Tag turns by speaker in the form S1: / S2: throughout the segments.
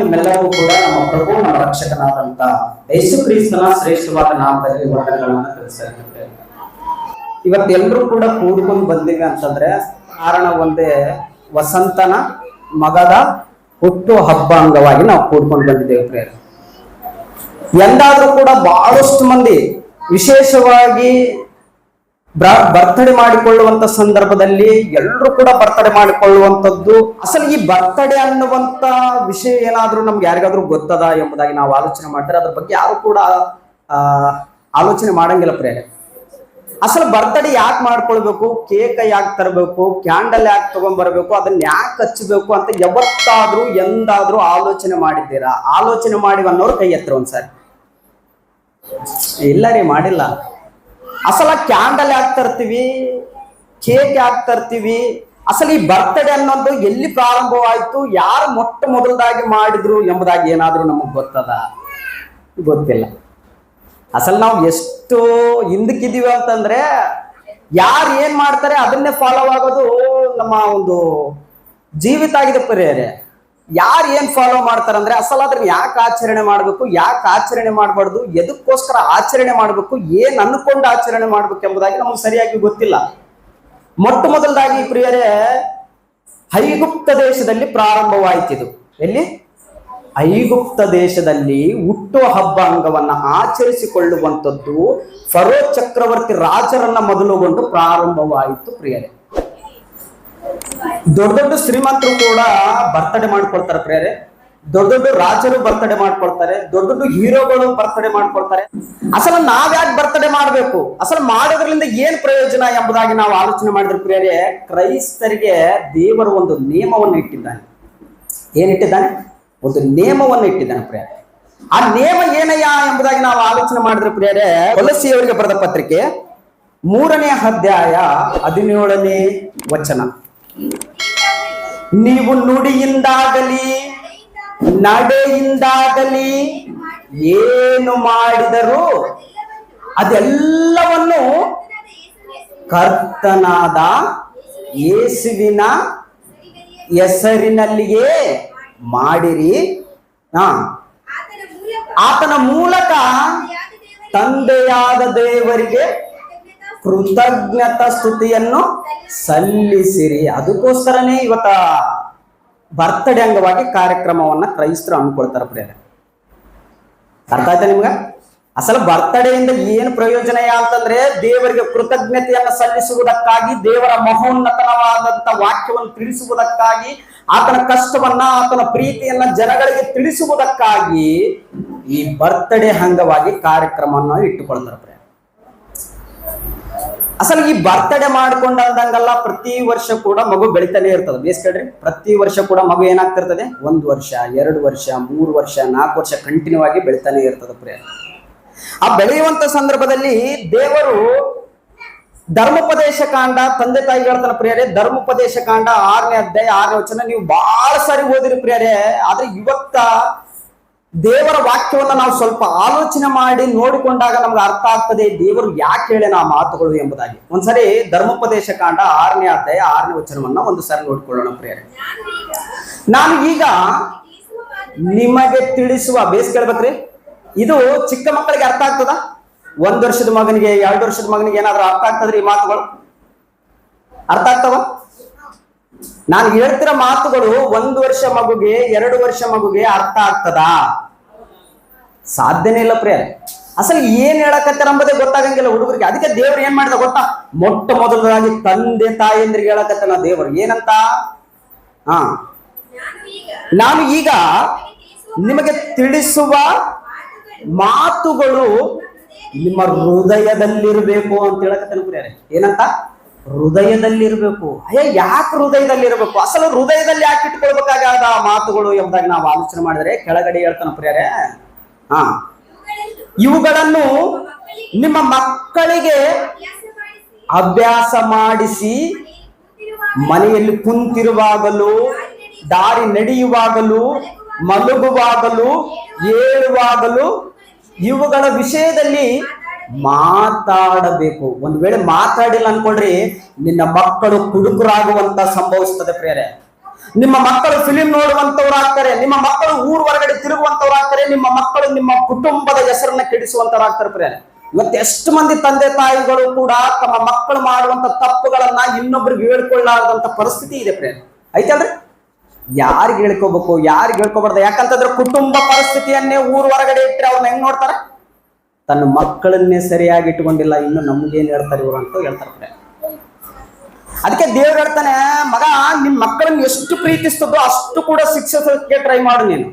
S1: ನಿಮ್ಮೆಲ್ಲರಿಗೂ ಕೂಡ ನಮ್ಮ ಪ್ರಭು ನಮ್ಮ ರಕ್ಷಕನಾದಂತ ಯೇಸು ಕ್ರಿಸ್ತನ ಶ್ರೇಷ್ಠವಾದ ನಾಮದಲ್ಲಿ ವಂದನೆಗಳನ್ನ ತಿಳಿಸಿರ್ತೇವೆ. ಇವತ್ತೆಲ್ಲರೂ ಕೂಡ ಕೂಡ್ಕೊಂಡು ಬಂದಿವೆ ಅಂತಂದ್ರೆ ಕಾರಣ ಒಂದೇ, ವಸಂತನ ಮಗದ ಹುಟ್ಟು ಹಬ್ಬ ಅಂಗವಾಗಿ ನಾವು ಕೂಡ್ಕೊಂಡು ಬಂದಿದ್ದೇವೆ ಪ್ರೇರೆ. ಎಂದಾದ್ರೂ ಕೂಡ ಬಹಳಷ್ಟು ಮಂದಿ ವಿಶೇಷವಾಗಿ ಬರ್ತಡೇ ಮಾಡಿಕೊಳ್ಳುವಂತ ಸಂದರ್ಭದಲ್ಲಿ ಎಲ್ಲರೂ ಕೂಡ ಬರ್ತಡೇ ಮಾಡಿಕೊಳ್ಳುವಂಥದ್ದು. ಅಸಲು ಈ ಬರ್ತಡೇ ಅನ್ನುವಂತ ವಿಷಯ ಏನಾದ್ರೂ ನಮ್ಗೆ ಯಾರಿಗಾದ್ರೂ ಗೊತ್ತದ ಎಂಬುದಾಗಿ ನಾವು ಆಲೋಚನೆ ಮಾಡ್ತಾರೆ. ಅದ್ರ ಬಗ್ಗೆ ಯಾರು ಕೂಡ ಆಲೋಚನೆ ಮಾಡಂಗಿಲ್ಲ ಪ್ರೇರೆ. ಅಸಲು ಬರ್ತಡೇ ಯಾಕೆ ಮಾಡ್ಕೊಳ್ಬೇಕು, ಕೇಕ್ ಯಾಕೆ ತರಬೇಕು, ಕ್ಯಾಂಡಲ್ ಯಾಕೆ ತಗೊಂಡ್ಬರ್ಬೇಕು, ಅದನ್ನ ಯಾಕೆ ಹಚ್ಚಬೇಕು ಅಂತ ಯಾವತ್ತಾದ್ರೂ ಎಂದಾದ್ರೂ ಆಲೋಚನೆ ಮಾಡಿದ್ದೀರಾ? ಆಲೋಚನೆ ಮಾಡಿವನ್ನೋರು ಕೈ ಎತ್ತರ ಒಂದ್ಸಾರಿ. ಇಲ್ಲ ರೀ, ಮಾಡಿಲ್ಲ. ಅಸಲ ಕ್ಯಾಂಡಲ್ ಯಾಕೆ ತರ್ತೀವಿ, ಕೇಕ್ ಯಾಕೆ ತರ್ತೀವಿ, ಅಸಲು ಈ ಬರ್ತಡೇ ಅನ್ನೋದು ಎಲ್ಲಿ ಪ್ರಾರಂಭವಾಯ್ತು, ಯಾರು ಮೊಟ್ಟ ಮೊದಲದಾಗಿ ಮಾಡಿದ್ರು ಎಂಬುದಾಗಿ ಏನಾದ್ರೂ ನಮಗ್ ಗೊತ್ತದ? ಗೊತ್ತಿಲ್ಲ. ಅಸಲು ನಾವು ಎಷ್ಟು ಹಿಂದಕ್ಕಿದೀವಿ ಅಂತಂದ್ರೆ ಯಾರು ಏನ್ ಮಾಡ್ತಾರೆ ಅದನ್ನೇ ಫಾಲೋ ಆಗೋದು ನಮ್ಮ ಒಂದು ಜೀವಿತ ಆಗಿದೆ ಪರಿಹಾರ. ಯಾರು ಏನ್ ಫಾಲೋ ಮಾಡ್ತಾರಂದ್ರೆ ಅಸಲು ಅದನ್ನ ಯಾಕೆ ಆಚರಣೆ ಮಾಡ್ಬೇಕು, ಯಾಕೆ ಆಚರಣೆ ಮಾಡಬಾರ್ದು, ಎದಕ್ಕೋಸ್ಕರ ಆಚರಣೆ ಮಾಡ್ಬೇಕು, ಏನ್ ಅನ್ಕೊಂಡು ಆಚರಣೆ ಮಾಡ್ಬೇಕು ಎಂಬುದಾಗಿ ನಮ್ಗೆ ಸರಿಯಾಗಿ ಗೊತ್ತಿಲ್ಲ. ಮೊಟ್ಟ ಮೊದಲದಾಗಿ ಪ್ರಿಯರೇ ಐಗುಪ್ತ ದೇಶದಲ್ಲಿ ಪ್ರಾರಂಭವಾಯಿತಿದು. ಎಲ್ಲಿ? ಐಗುಪ್ತ ದೇಶದಲ್ಲಿ ಹುಟ್ಟು ಹಬ್ಬ ಅಂಗವನ್ನ ಆಚರಿಸಿಕೊಳ್ಳುವಂಥದ್ದು ಫರೋ ಚಕ್ರವರ್ತಿ ರಾಜರನ್ನ ಮೊದಲುಗೊಂಡು ಪ್ರಾರಂಭವಾಯಿತು ಪ್ರಿಯರೇ. ದೊಡ್ಡ ದೊಡ್ಡ ಶ್ರೀಮಂತರು ಕೂಡ ಬರ್ತಡೇ ಮಾಡ್ಕೊಳ್ತಾರೆ ಪ್ರಿಯರೇ. ದೊಡ್ಡ ದೊಡ್ಡ ರಾಜರು ಬರ್ತಡೇ ಮಾಡ್ಕೊಳ್ತಾರೆ, ದೊಡ್ಡ ದೊಡ್ಡ ಹೀರೋಗಳು ಬರ್ತಡೇ ಮಾಡ್ಕೊಳ್ತಾರೆ. ಅಸಲು ನಾವ್ಯಾಕೆ ಬರ್ತಡೇ ಮಾಡ್ಬೇಕು, ಅಸಲು ಮಾಡೋದ್ರಿಂದ ಏನ್ ಪ್ರಯೋಜನ ಎಂಬುದಾಗಿ ನಾವು ಆಲೋಚನೆ ಮಾಡಿದ್ರೆ ಪ್ರಿಯರೇ, ಕ್ರೈಸ್ತರಿಗೆ ದೇವರು ಒಂದು ನಿಯಮವನ್ನು ಇಟ್ಟಿದ್ದಾನೆ. ಏನಿಟ್ಟಿದ್ದಾನೆ? ಒಂದು ನಿಯಮವನ್ನು ಇಟ್ಟಿದ್ದಾನೆ ಪ್ರಿಯರೇ. ಆ ನಿಯಮ ಏನಯ್ಯ ಎಂಬುದಾಗಿ ನಾವು ಆಲೋಚನೆ ಮಾಡಿದ್ರೆ ಪ್ರಿಯರೇ, ಕೊಲೊಸ್ಸೆಯವರಿಗೆ ಬರೆದ ಪತ್ರಿಕೆ 3ನೇ ಅಧ್ಯಾಯ 17ನೇ ವಚನ. ನೀವು ನುಡಿಯಿಂದಾಗಲಿ ನಡೆಯಿಂದಾಗಲಿ ಏನು ಮಾಡಿದರೂ ಅದೆಲ್ಲವನ್ನು ಕರ್ತನಾದ ಯೇಸುವಿನ ಹೆಸರಿನಲ್ಲಿಯೇ ಮಾಡಿರಿ. ಆತನ ಮೂಲಕ ತಂದೆಯಾದ ದೇವರಿಗೆ ಕೃತಜ್ಞತಾ ಸ್ತುತಿಯನ್ನು ಸಲ್ಲಿಸಿರಿ. ಅದಕ್ಕೋಸ್ಕರನೇ ಇವತ್ತ ಬರ್ತಡೇ ಅಂಗವಾಗಿ ಕಾರ್ಯಕ್ರಮವನ್ನ ಕ್ರೈಸ್ತರು ಹಮ್ಮಿಕೊಳ್ತಾರೆ ಪ್ರೇರೆ. ಅರ್ಥ ಆಯ್ತಾ ನಿಮ್ಗ? ಅಸಲು ಬರ್ತಡೆಯಿಂದ ಏನು ಪ್ರಯೋಜನ ಅಂತಂದ್ರೆ ದೇವರಿಗೆ ಕೃತಜ್ಞತೆಯನ್ನು ಸಲ್ಲಿಸುವುದಕ್ಕಾಗಿ, ದೇವರ ಮಹೋನ್ನತವಾದಂತ ವಾಕ್ಯವನ್ನು ತಿಳಿಸುವುದಕ್ಕಾಗಿ, ಆತನ ಕಷ್ಟವನ್ನ ಆತನ ಪ್ರೀತಿಯನ್ನ ಜನಗಳಿಗೆ ತಿಳಿಸುವುದಕ್ಕಾಗಿ ಈ ಬರ್ತಡೇ ಅಂಗವಾಗಿ ಕಾರ್ಯಕ್ರಮವನ್ನು ಇಟ್ಟುಕೊಳ್ತಾರೆ ಪ್ರೇರೆ. ಅಸಲು ಈ ಬರ್ತಡೇ ಮಾಡ್ಕೊಂಡಂಗಲ್ಲ, ಪ್ರತಿ ವರ್ಷ ಕೂಡ ಮಗು ಬೆಳಿತಾನೆ ಇರ್ತದೆ. ಬೇಸ್ಕಡ್ರಿ, ಪ್ರತಿ ವರ್ಷ ಕೂಡ ಮಗು ಏನಾಗ್ತಿರ್ತದೆ, 1 ವರ್ಷ 2 ವರ್ಷ 3 ವರ್ಷ 4 ವರ್ಷ ಕಂಟಿನ್ಯೂ ಆಗಿ ಬೆಳಿತಾನೆ ಇರ್ತದೆ ಪ್ರಿಯ. ಆ ಬೆಳೆಯುವಂತ ಸಂದರ್ಭದಲ್ಲಿ ದೇವರು ಧರ್ಮೋಪದೇಶ ಕಾಂಡ, ತಂದೆ ತಾಯಿ ಹೇಳ್ತಾನೆ ಪ್ರಿಯರೇ, ಧರ್ಮೋಪದೇಶ ಕಾಂಡ 6ನೇ ಅಧ್ಯಾಯ 6ನೇ ವಚನ ನೀವು ಬಹಳ ಸಾರಿ ಓದಿರಿ ಪ್ರಿಯರೇ. ಆದ್ರೆ ಇವತ್ತ ದೇವರ ವಾಕ್ಯವನ್ನ ನಾವು ಸ್ವಲ್ಪ ಆಲೋಚನೆ ಮಾಡಿ ನೋಡಿಕೊಂಡಾಗ ನಮ್ಗೆ ಅರ್ಥ ಆಗ್ತದೆ ದೇವರು ಯಾಕೆ ಹೇಳೇನ ಆ ಮಾತುಗಳು ಎಂಬುದಾಗಿ. ಒಂದ್ಸರಿ ಧರ್ಮೋಪದೇಶ ಕಾಂಡ 6ನೇ ಅಧ್ಯಾಯ 6ನೇ ವಚನವನ್ನ ಒಂದು ಸಾರಿ ನೋಡ್ಕೊಳ್ಳೋಣ ಪ್ರಿಯರೇ. ನಾನು ಈಗ ನಿಮಗೆ ತಿಳಿಸುವ, ಬೇಸ್ ಕೇಳ್ಬೇಕ್ರಿ, ಇದು ಚಿಕ್ಕ ಮಕ್ಕಳಿಗೆ ಅರ್ಥ ಆಗ್ತದ? 1 ವರ್ಷದ ಮಗನಿಗೆ 2 ವರ್ಷದ ಮಗನಿಗೆ ಏನಾದ್ರೂ ಅರ್ಥ ಆಗ್ತದ್ರಿ? ಈ ಮಾತುಗಳು ಅರ್ಥ ಆಗ್ತವ? ನಾನು ಹೇಳ್ತಿರೋ ಮಾತುಗಳು 1 ವರ್ಷ ಮಗುಗೆ 2 ವರ್ಷ ಮಗುಗೆ ಅರ್ಥ ಆಗ್ತದ? ಸಾಧ್ಯನೇ ಇಲ್ಲ ಪ್ರಿಯ. ಅಸಲು ಏನ್ ಹೇಳಕತ್ತಾರ ಎಂಬುದೇ ಗೊತ್ತಾಗಂಗಿಲ್ಲ ಹುಡುಗರಿಗೆ. ಅದಕ್ಕೆ ದೇವ್ರು ಏನ್ ಮಾಡಿದ ಗೊತ್ತಾ? ಮೊಟ್ಟ ಮೊದಲದಾಗಿ ತಂದೆ ತಾಯಿಯಂದ್ರಿಗೆ ಹೇಳಕತ್ತಾನ ದೇವರು ಏನಂತ? ನಾನು ಈಗ ನಿಮಗೆ ತಿಳಿಸುವ ಮಾತುಗಳು ನಿಮ್ಮ ಹೃದಯದಲ್ಲಿರ್ಬೇಕು ಅಂತ ಹೇಳಕತ್ತಾನ ಪ್ರಿಯರೇ. ಏನಂತ? ಹೃದಯದಲ್ಲಿರ್ಬೇಕು. ಯಾಕೆ ಹೃದಯದಲ್ಲಿರ್ಬೇಕು? ಅಸಲು ಹೃದಯದಲ್ಲಿ ಯಾಕೆ ಇಟ್ಕೊಳ್ಬೇಕಾದ ಮಾತುಗಳು ಎಂಬುದಾಗಿ ನಾವು ಆಲೋಚನೆ ಮಾಡಿದ್ರೆ ಕೆಳಗಡೆ ಹೇಳ್ತಾನ ಪ್ರಿಯರೇ, ಇವುಗಳನ್ನು ನಿಮ್ಮ ಮಕ್ಕಳಿಗೆ ಅಭ್ಯಾಸ ಮಾಡಿಸಿ, ಮನೆಯಲ್ಲಿ ಕುಂತಿರುವಾಗಲೂ, ದಾರಿ ನಡೆಯುವಾಗಲೂ, ಮಲಗುವಾಗಲೂ, ಏಳುವಾಗಲೂ ಇವುಗಳ ವಿಷಯದಲ್ಲಿ ಮಾತಾಡಬೇಕು. ಒಂದು ವೇಳೆ ಮಾತಾಡಿಲ್ಲ ಅನ್ಕೊಳ್ರಿ, ನಿನ್ನ ಮಕ್ಕಳು ಕುಡುಕರಾಗುವಂತ ಸಂಭವಿಸ್ತದೆ ಪ್ರಿಯರೇ. ನಿಮ್ಮ ಮಕ್ಕಳು ಫಿಲಿಂ ನೋಡುವಂತವ್ರು ಆಗ್ತಾರೆ, ನಿಮ್ಮ ಮಕ್ಕಳು ಊರ್ ಹೊರಗಡೆ ತಿರುಗುವಂತವ್ರು ಆಗ್ತಾರೆ, ನಿಮ್ಮ ಮಕ್ಕಳು ನಿಮ್ಮ ಕುಟುಂಬದ ಹೆಸರನ್ನ ಕೆಡಿಸುವಂತವ್ರು ಆಗ್ತಾರೆ ಪ್ರಿಯರೇ. ಇವತ್ತು ಎಷ್ಟು ಮಂದಿ ತಂದೆ ತಾಯಿಗಳು ಕೂಡ ತಮ್ಮ ಮಕ್ಕಳು ಮಾಡುವಂತ ತಪ್ಪುಗಳನ್ನ ಇನ್ನೊಬ್ರಿಗೆ ಹೇಳ್ಕೊಳ್ಳಾರ್ದಂತ ಪರಿಸ್ಥಿತಿ ಇದೆ ಪ್ರಿಯರೇ. ಐತಲ್ರಿ? ಯಾರಿಗೆ ಹೇಳ್ಕೋಬೇಕು, ಯಾರಿಗೆ ಹೇಳ್ಕೋಬಾರ್ದು? ಯಾಕಂತಂದ್ರೆ ಕುಟುಂಬ ಪರಿಸ್ಥಿತಿಯನ್ನೇ ಊರ್ ಹೊರಗಡೆ ಇಟ್ಟರೆ ಅವ್ರನ್ನ ಹೆಂಗ್ ನೋಡ್ತಾರೆ? ತನ್ನ ಮಕ್ಕಳನ್ನೇ ಸರಿಯಾಗಿ ಇಟ್ಕೊಂಡಿಲ್ಲ, ಇನ್ನು ನಮ್ಗೇನ್ ಹೇಳ್ತಾರೆ ಇವ್ರು ಅಂತ ಹೇಳ್ತಾರೆ ಪ್ರಿಯರೇ. ಅದಕ್ಕೆ ದೇವ್ರು ಹೇಳ್ತಾನೆ, ಮಗ ನಿನ್ ಮಕ್ಕಳನ್ನ ಎಷ್ಟು ಪ್ರೀತಿಸ್ತದೋ ಅಷ್ಟು ಕೂಡ ಶಿಕ್ಷಿಸೋದಕ್ಕೆ ಟ್ರೈ ಮಾಡು ನೀನು.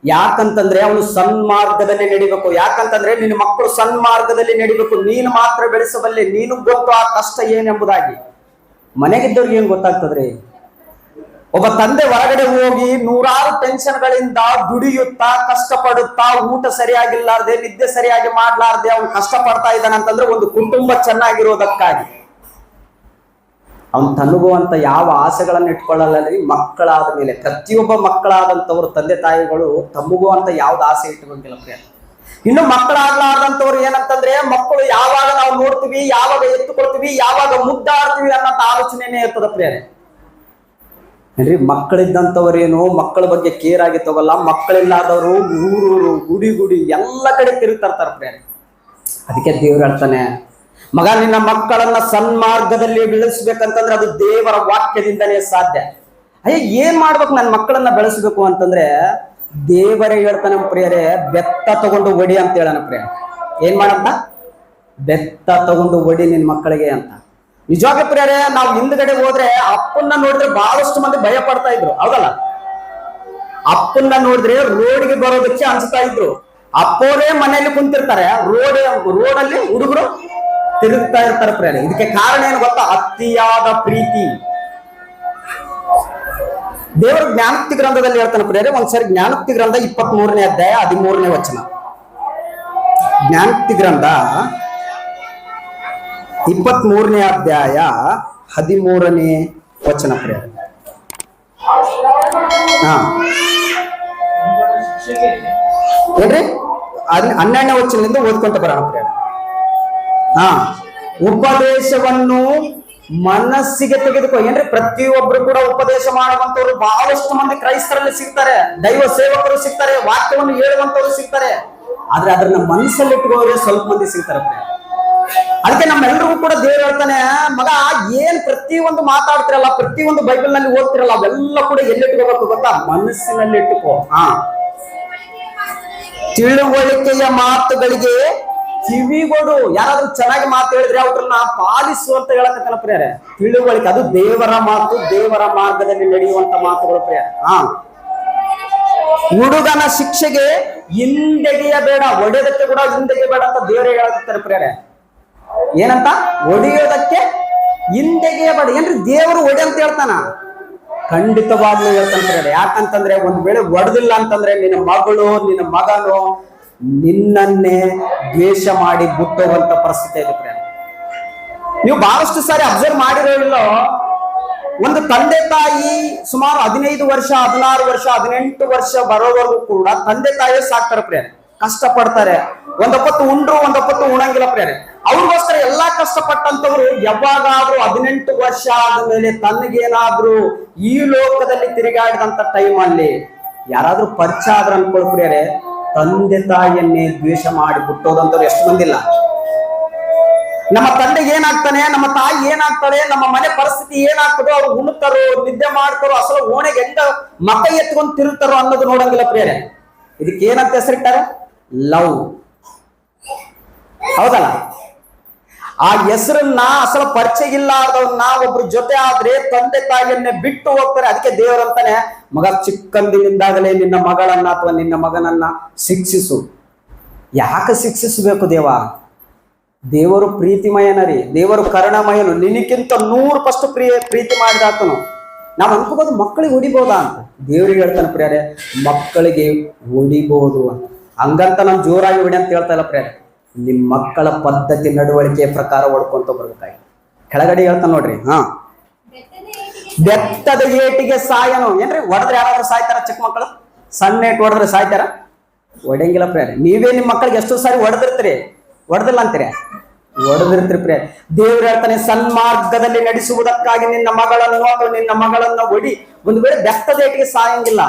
S1: ಯಾಕಂತಂದ್ರೆ ಅವನು ಸನ್ಮಾರ್ಗದಲ್ಲಿ ನಡಿಬೇಕು. ಯಾಕಂತಂದ್ರೆ ನಿನ್ನ ಮಕ್ಕಳು ಸನ್ಮಾರ್ಗದಲ್ಲಿ ನಡಿಬೇಕು. ನೀನು ಮಾತ್ರ ಬೆಳೆಸಬಲ್ಲೆ, ನೀನು ಗೊತ್ತು ಆ ಕಷ್ಟ ಏನೆಂಬುದಾಗಿ. ಮನೆಗಿದ್ದವ್ರಿಗೆ ಏನ್ ಗೊತ್ತಾಗ್ತದ್ರಿ? ಒಬ್ಬ ತಂದೆ ಹೊರಗಡೆ ಹೋಗಿ ನೂರಾರು ಟೆನ್ಷನ್ಗಳಿಂದ ದುಡಿಯುತ್ತಾ ಕಷ್ಟಪಡುತ್ತಾ ಊಟ ಸರಿಯಾಗಿಲ್ಲಾರ್ದೆ ನಿದ್ದೆ ಸರಿಯಾಗಿ ಮಾಡ್ಲಾರ್ದೆ ಅವನು ಕಷ್ಟ ಪಡ್ತಾ ಇದ್ದಾನೆ ಅಂತಂದ್ರೆ ಒಂದು ಕುಟುಂಬ ಚೆನ್ನಾಗಿರೋದಕ್ಕಾಗಿ. ಅವನು ತನಗುವಂತ ಯಾವ ಆಸೆಗಳನ್ನು ಇಟ್ಕೊಳ್ಳಲ್ಲ. ಮಕ್ಕಳಾದ ಮೇಲೆ ಪ್ರತಿಯೊಬ್ಬ ಮಕ್ಕಳಾದಂಥವ್ರು ತಂದೆ ತಾಯಿಗಳು ತಮಗೂ ಅಂತ ಯಾವ್ದು ಆಸೆ ಇಟ್ಕೊಂಗಿಲ್ಲ ಪ್ರಿಯ. ಇನ್ನು ಮಕ್ಕಳಾಗ್ಲಾರ್ದಂಥವ್ರು ಏನಂತಂದ್ರೆ ಮಕ್ಕಳು ಯಾವಾಗ ನಾವು ನೋಡ್ತೀವಿ, ಯಾವಾಗ ಎತ್ತುಕೊಳ್ತೀವಿ, ಯಾವಾಗ ಮುದ್ದಾಡ್ತೀವಿ ಅನ್ನೋಂಥ ಆಲೋಚನೆನೇ ಇರ್ತದ ಪ್ರಿಯರೇ. ಏನ್ರಿ, ಮಕ್ಕಳಿದ್ದಂಥವ್ರೇನು ಮಕ್ಕಳ ಬಗ್ಗೆ ಕೇರ್ ಆಗಿ ತಗೋಲ್ಲ. ಮಕ್ಕಳಿಲ್ಲಾದವರು ಊರೂರು ಗುಡಿ ಗುಡಿ ಎಲ್ಲ ಕಡೆ ತಿರುಗ್ತಾ ಇರ್ತಾರೆ ಪ್ರಿಯರೇ. ಅದಕ್ಕೆ ದೇವ್ರು ಹೇಳ್ತಾನೆ, ಮಗ ನಿನ್ನ ಮಕ್ಕಳನ್ನ ಸನ್ಮಾರ್ಗದಲ್ಲಿ ಬೆಳೆಸ್ಬೇಕಂತಂದ್ರೆ ಅದು ದೇವರ ವಾಕ್ಯದಿಂದನೇ ಸಾಧ್ಯ. ಅಯ್ಯ ಏನ್ ಮಾಡ್ಬೇಕು ನನ್ನ ಮಕ್ಕಳನ್ನ ಬೆಳೆಸ್ಬೇಕು ಅಂತಂದ್ರೆ ದೇವರೇ ಹೇಳ್ತಾನೆ ಪ್ರಿಯರೇ, ಬೆತ್ತ ತಗೊಂಡು ಒಡಿ ಅಂತ ಹೇಳೋಣ ಪ್ರಿಯ. ಏನ್ ಮಾಡಂತ? ಬೆತ್ತ ತಗೊಂಡು ಒಡಿ ನಿನ್ ಮಕ್ಕಳಿಗೆ ಅಂತ. ನಿಜವಾಗಿ ಪ್ರಿಯರೇ, ನಾವು ಹಿಂದ್ಗಡೆ ಹೋದ್ರೆ ಅಪ್ಪನ್ನ ನೋಡಿದ್ರೆ ಬಹಳಷ್ಟು ಮಂದಿ ಭಯ ಪಡ್ತಾ ಇದ್ರು, ಹೌದಲ್ಲ? ಅಪ್ಪನ್ನ ನೋಡಿದ್ರೆ ರೋಡ್ಗೆ ಬರೋದಕ್ಕೆ ಅನ್ಸ್ತಾ ಇದ್ರು. ಅಪ್ಪೋರೇ ಮನೆಯಲ್ಲಿ ಕುಂತಿರ್ತಾರೆ, ರೋಡಲ್ಲಿ ಹುಡುಗರು ತಿರುಗ್ತಾ ಇರ್ತಾರೆ ಪ್ರಿಯರೇ. ಇದಕ್ಕೆ ಕಾರಣ ಏನು ಗೊತ್ತಾ? ಅತಿಯಾದ ಪ್ರೀತಿ. ದೇವರ ಜ್ಞಾನೋಕ್ತಿ ಗ್ರಂಥದಲ್ಲಿ ಹೇಳ್ತಾನೆ ಪ್ರಿಯರೇ, ಒಂದ್ಸರಿ ಜ್ಞಾನೋಕ್ತಿ ಗ್ರಂಥ 23ನೇ ಅಧ್ಯಾಯ 13ನೇ ವಚನ. ಜ್ಞಾನೋಕ್ತಿ ಗ್ರಂಥ 23ನೇ ಅಧ್ಯಾಯ 13ನೇ ವಚನ ಪ್ರಿಯರೇ. ಏನ್ರಿ? 12ನೇ ವಚನದಿಂದ ಓದ್ಕೊಂತ ಬರೋಣ ಪ್ರಿಯರೇ. ಉಪದೇಶವನ್ನು ಮನಸ್ಸಿಗೆ ತೆಗೆದುಕೋ. ಏನ್ರಿ, ಪ್ರತಿಯೊಬ್ರು ಕೂಡ ಉಪದೇಶ ಮಾಡುವಂತವ್ರು ಬಹಳಷ್ಟು ಮಂದಿ ಕ್ರೈಸ್ತರಲ್ಲಿ ಸಿಗ್ತಾರೆ, ದೈವ ಸೇವಕರು ಸಿಗ್ತಾರೆ, ವಾಕ್ಯವನ್ನು ಹೇಳುವಂತವ್ರು ಸಿಗ್ತಾರೆ. ಆದ್ರೆ ಅದನ್ನ ಮನಸ್ಸಲ್ಲಿ ಇಟ್ಕೋದ್ರೆ ಸ್ವಲ್ಪ ಮಂದಿ ಸಿಗ್ತಾರೆ. ಅದಕ್ಕೆ ನಮ್ಮೆಲ್ಲರಿಗೂ ಕೂಡ ದೇವ್ರು ಹೇಳ್ತಾನೆ, ಮಗ ಏನ್ ಪ್ರತಿಯೊಂದು ಮಾತಾಡ್ತಿರಲ್ಲ, ಪ್ರತಿಯೊಂದು ಬೈಬಲ್ ನಲ್ಲಿ ಓದ್ತಿರಲ್ಲ, ಅವೆಲ್ಲ ಕೂಡ ಎಲ್ಲಿಟ್ಕೋಬೇಕು ಗೊತ್ತಾ? ಮನಸ್ಸಿನಲ್ಲಿ ಇಟ್ಟುಕೋ. ತಿಳುವಳಿಕೆಯ ಮಾತುಗಳಿಗೆ ಕಿವಿಗೊಡು. ಯಾರಾದ್ರೂ ಚೆನ್ನಾಗಿ ಮಾತು ಹೇಳಿದ್ರೆ ಅವ್ರನ್ನ ಪಾಲಿಸು ಅಂತ ಹೇಳಕತ್ತಲ್ಲ ಪ್ರಿಯರೇ. ತಿಳುವಳಿಕೆ ಅದು ದೇವರ ಮಾತು, ದೇವರ ಮಾರ್ಗದಲ್ಲಿ ನಡೆಯುವಂತ ಮಾತುಗಳು ಪ್ರಿಯರೇ. ಹುಡುಗನ ಶಿಕ್ಷೆಗೆ ಹಿಂದೆಗೆಯಬೇಡ, ಒಡೆಯೋದಕ್ಕೆ ಕೂಡ ಹಿಂದೆಗೆಯಬೇಡ ಅಂತ ದೇವರೇ ಹೇಳಕತ್ತಾರೆ ಪ್ರಿಯರೇ. ಏನಂತ? ಒಡೆಯೋದಕ್ಕೆ ಹಿಂದೆಗೆಯಬೇಡ. ಏನ್ರಿ, ದೇವರು ಒಡೆ ಅಂತ ಹೇಳ್ತಾನ? ಖಂಡಿತವಾಗ್ಲೂ ಹೇಳ್ತಾನೆ ಪ್ರಿಯರೇ. ಯಾಕಂತಂದ್ರೆ ಒಂದ್ ವೇಳೆ ಒಡೆದಿಲ್ಲ ಅಂತಂದ್ರೆ ನಿನ್ನ ಮಗಳು ನಿನ್ನ ಮಗನು ನಿನ್ನನ್ನೇ ದ್ವೇಷ ಮಾಡಿ ಬಿಟ್ಟೋಗುವಂತ ಪರಿಸ್ಥಿತಿ ಇದೆ ಪ್ರಿಯ. ನೀವು ಬಹಳಷ್ಟು ಸಾರಿ ಅಬ್ಸರ್ವ್ ಮಾಡಿರೋಲ್ಲ, ಒಂದು ತಂದೆ ತಾಯಿ ಸುಮಾರು 15 ವರ್ಷ 16 ವರ್ಷ 18 ವರ್ಷ ಬರೋವರೆಗೂ ಕೂಡ ತಂದೆ ತಾಯಿ ಸಾಕ್ತಾರೆ ಪ್ರಿಯ, ಕಷ್ಟಪಡ್ತಾರೆ. ಒಂದೊಪ್ಪತ್ತು ಉಂಡ್ರು ಒಂದೊಪ್ಪತ್ತು ಉಣಂಗಿಲ್ಲ ಪ್ರಿಯರೇ. ಅವ್ರಿಗೋಸ್ಕರ ಎಲ್ಲಾ ಕಷ್ಟಪಟ್ಟಂತವ್ರು ಯಾವಾಗಾದ್ರೂ 18 ವರ್ಷ ಆದ್ಮೇಲೆ ತನಗೇನಾದ್ರೂ ಈ ಲೋಕದಲ್ಲಿ ತಿರುಗಾಡಿದಂತ ಟೈಮ್ ಅಲ್ಲಿ ಯಾರಾದ್ರೂ ಪರಿಚಯ ಆದ್ರ ಅನ್ಕೊಳ್ ಪ್ರಿಯರೇ, ತಂದೆ ತಾಯಿಯನ್ನೇ ದ್ವೇಷ ಮಾಡಿ ಬಿಟ್ಟೋದಂತವ್ರು ಎಷ್ಟು ಮಂದಿಲ್ಲ. ನಮ್ಮ ತಂದೆ ಏನಾಗ್ತಾನೆ, ನಮ್ಮ ತಾಯಿ ಏನಾಗ್ತಾಳೆ, ನಮ್ಮ ಮನೆ ಪರಿಸ್ಥಿತಿ ಏನಾಗ್ತದೋ, ಅವ್ರು ಉಣ್ತಾರೋ ನಿದ್ದೆ ಮಾಡ್ತಾರೋ ಅಸಲು ಓಣೆಗೆ ಹೆಂಗ ಮಕ ಎತ್ಕೊಂಡು ತಿರುಗ್ತಾರೋ ಅನ್ನೋದು ನೋಡಂಗಿಲ್ಲ ಪ್ರಿಯರೇ. ಇದಕ್ಕೆ ಏನಂತ ಹೆಸರಿಟ್ಟಾರೆ? ಲವ್. ಹೌದಲ್ಲ? ಆ ಹೆಸರನ್ನ ಅಸಲು ಪರಿಚಯ ಇಲ್ಲಾರ್ದವನ್ನ ಒಬ್ರು ಜೊತೆ ಆದ್ರೆ ತಂದೆ ತಾಯಿಯನ್ನೇ ಬಿಟ್ಟು ಹೋಗ್ತಾರೆ. ಅದಕ್ಕೆ ದೇವರಂತಾನೆ, ಮಗ ಚಿಕ್ಕಂದಿನಿಂದಾಗಲೇ ನಿನ್ನ ಮಗಳನ್ನ ಅಥವಾ ನಿನ್ನ ಮಗನನ್ನ ಶಿಕ್ಷಿಸು. ಯಾಕೆ ಶಿಕ್ಷಿಸಬೇಕು ದೇವ? ದೇವರು ಪ್ರೀತಿಮಯನರಿ, ದೇವರು ಕರುಣಾಮಯನು, ನಿನಕ್ಕಿಂತ 100% ಪ್ರೀತಿ ಮಾಡಿದಾತನು. ನಾವು ಅನ್ಕೋಬಹುದು ಮಕ್ಕಳಿಗೆ ಹೊಡಿಬಹುದಾ ಅಂತ. ದೇವ್ರಿಗೆ ಹೇಳ್ತಾನೆ ಪ್ರಿಯರೇ, ಮಕ್ಕಳಿಗೆ ಹೊಡಿಬಹುದು ಅಂತ. ಹಂಗಂತ ನಾನು ಜೋರಾಗಿ ಹೊಡಿ ಅಂತ ಹೇಳ್ತಾ ಇಲ್ಲ ಪ್ರಿಯರೇ. ನಿಮ್ ಮಕ್ಕಳ ಪದ್ಧತಿ ನಡವಳಿಕೆ ಪ್ರಕಾರ ಹೊಡ್ಕೊಂತ ಬರ್ಬೇಕಾಗಿ ಕೆಳಗಡೆ ಹೇಳ್ತಾನೆ ನೋಡ್ರಿ. ಬೆತ್ತದ ಏಟಿಗೆ ಸಾಯನು. ಏನ್ರಿ, ಹೊಡೆದ್ರೆ ಯಾರಾದ್ರೂ ಸಾಯ್ತಾರ? ಚಿಕ್ಕ ಮಕ್ಕಳು ಸಣ್ಣ ಏಟು ಹೊಡೆದ್ರೆ ಸಾಯ್ತಾರ? ಹೊಡೆಯಂಗಿಲ್ಲ ಪ್ರಿಯರೇ. ನೀವೇ ನಿಮ್ ಮಕ್ಕಳಿಗೆ ಎಷ್ಟು ಸಾರಿ ಹೊಡೆದಿರ್ತೀರಿ, ಹೊಡೆದಿಲ್ಲ ಅಂತೀರಿ? ಹೊಡೆದಿರ್ತೀರಿ ಪ್ರಿಯ. ದೇವ್ರು ಹೇಳ್ತಾನೆ ಸನ್ಮಾರ್ಗದಲ್ಲಿ ನಡೆಸುವುದಕ್ಕಾಗಿ ನಿನ್ನ ಮಗಳನ್ನು ಅಥವಾ ನಿನ್ನ ಮಗಳನ್ನ ಒಡಿ. ಒಂದು ವೇಳೆ ಬೆತ್ತದೇಟಿಗೆ ಸಾಯಂಗಿಲ್ಲ,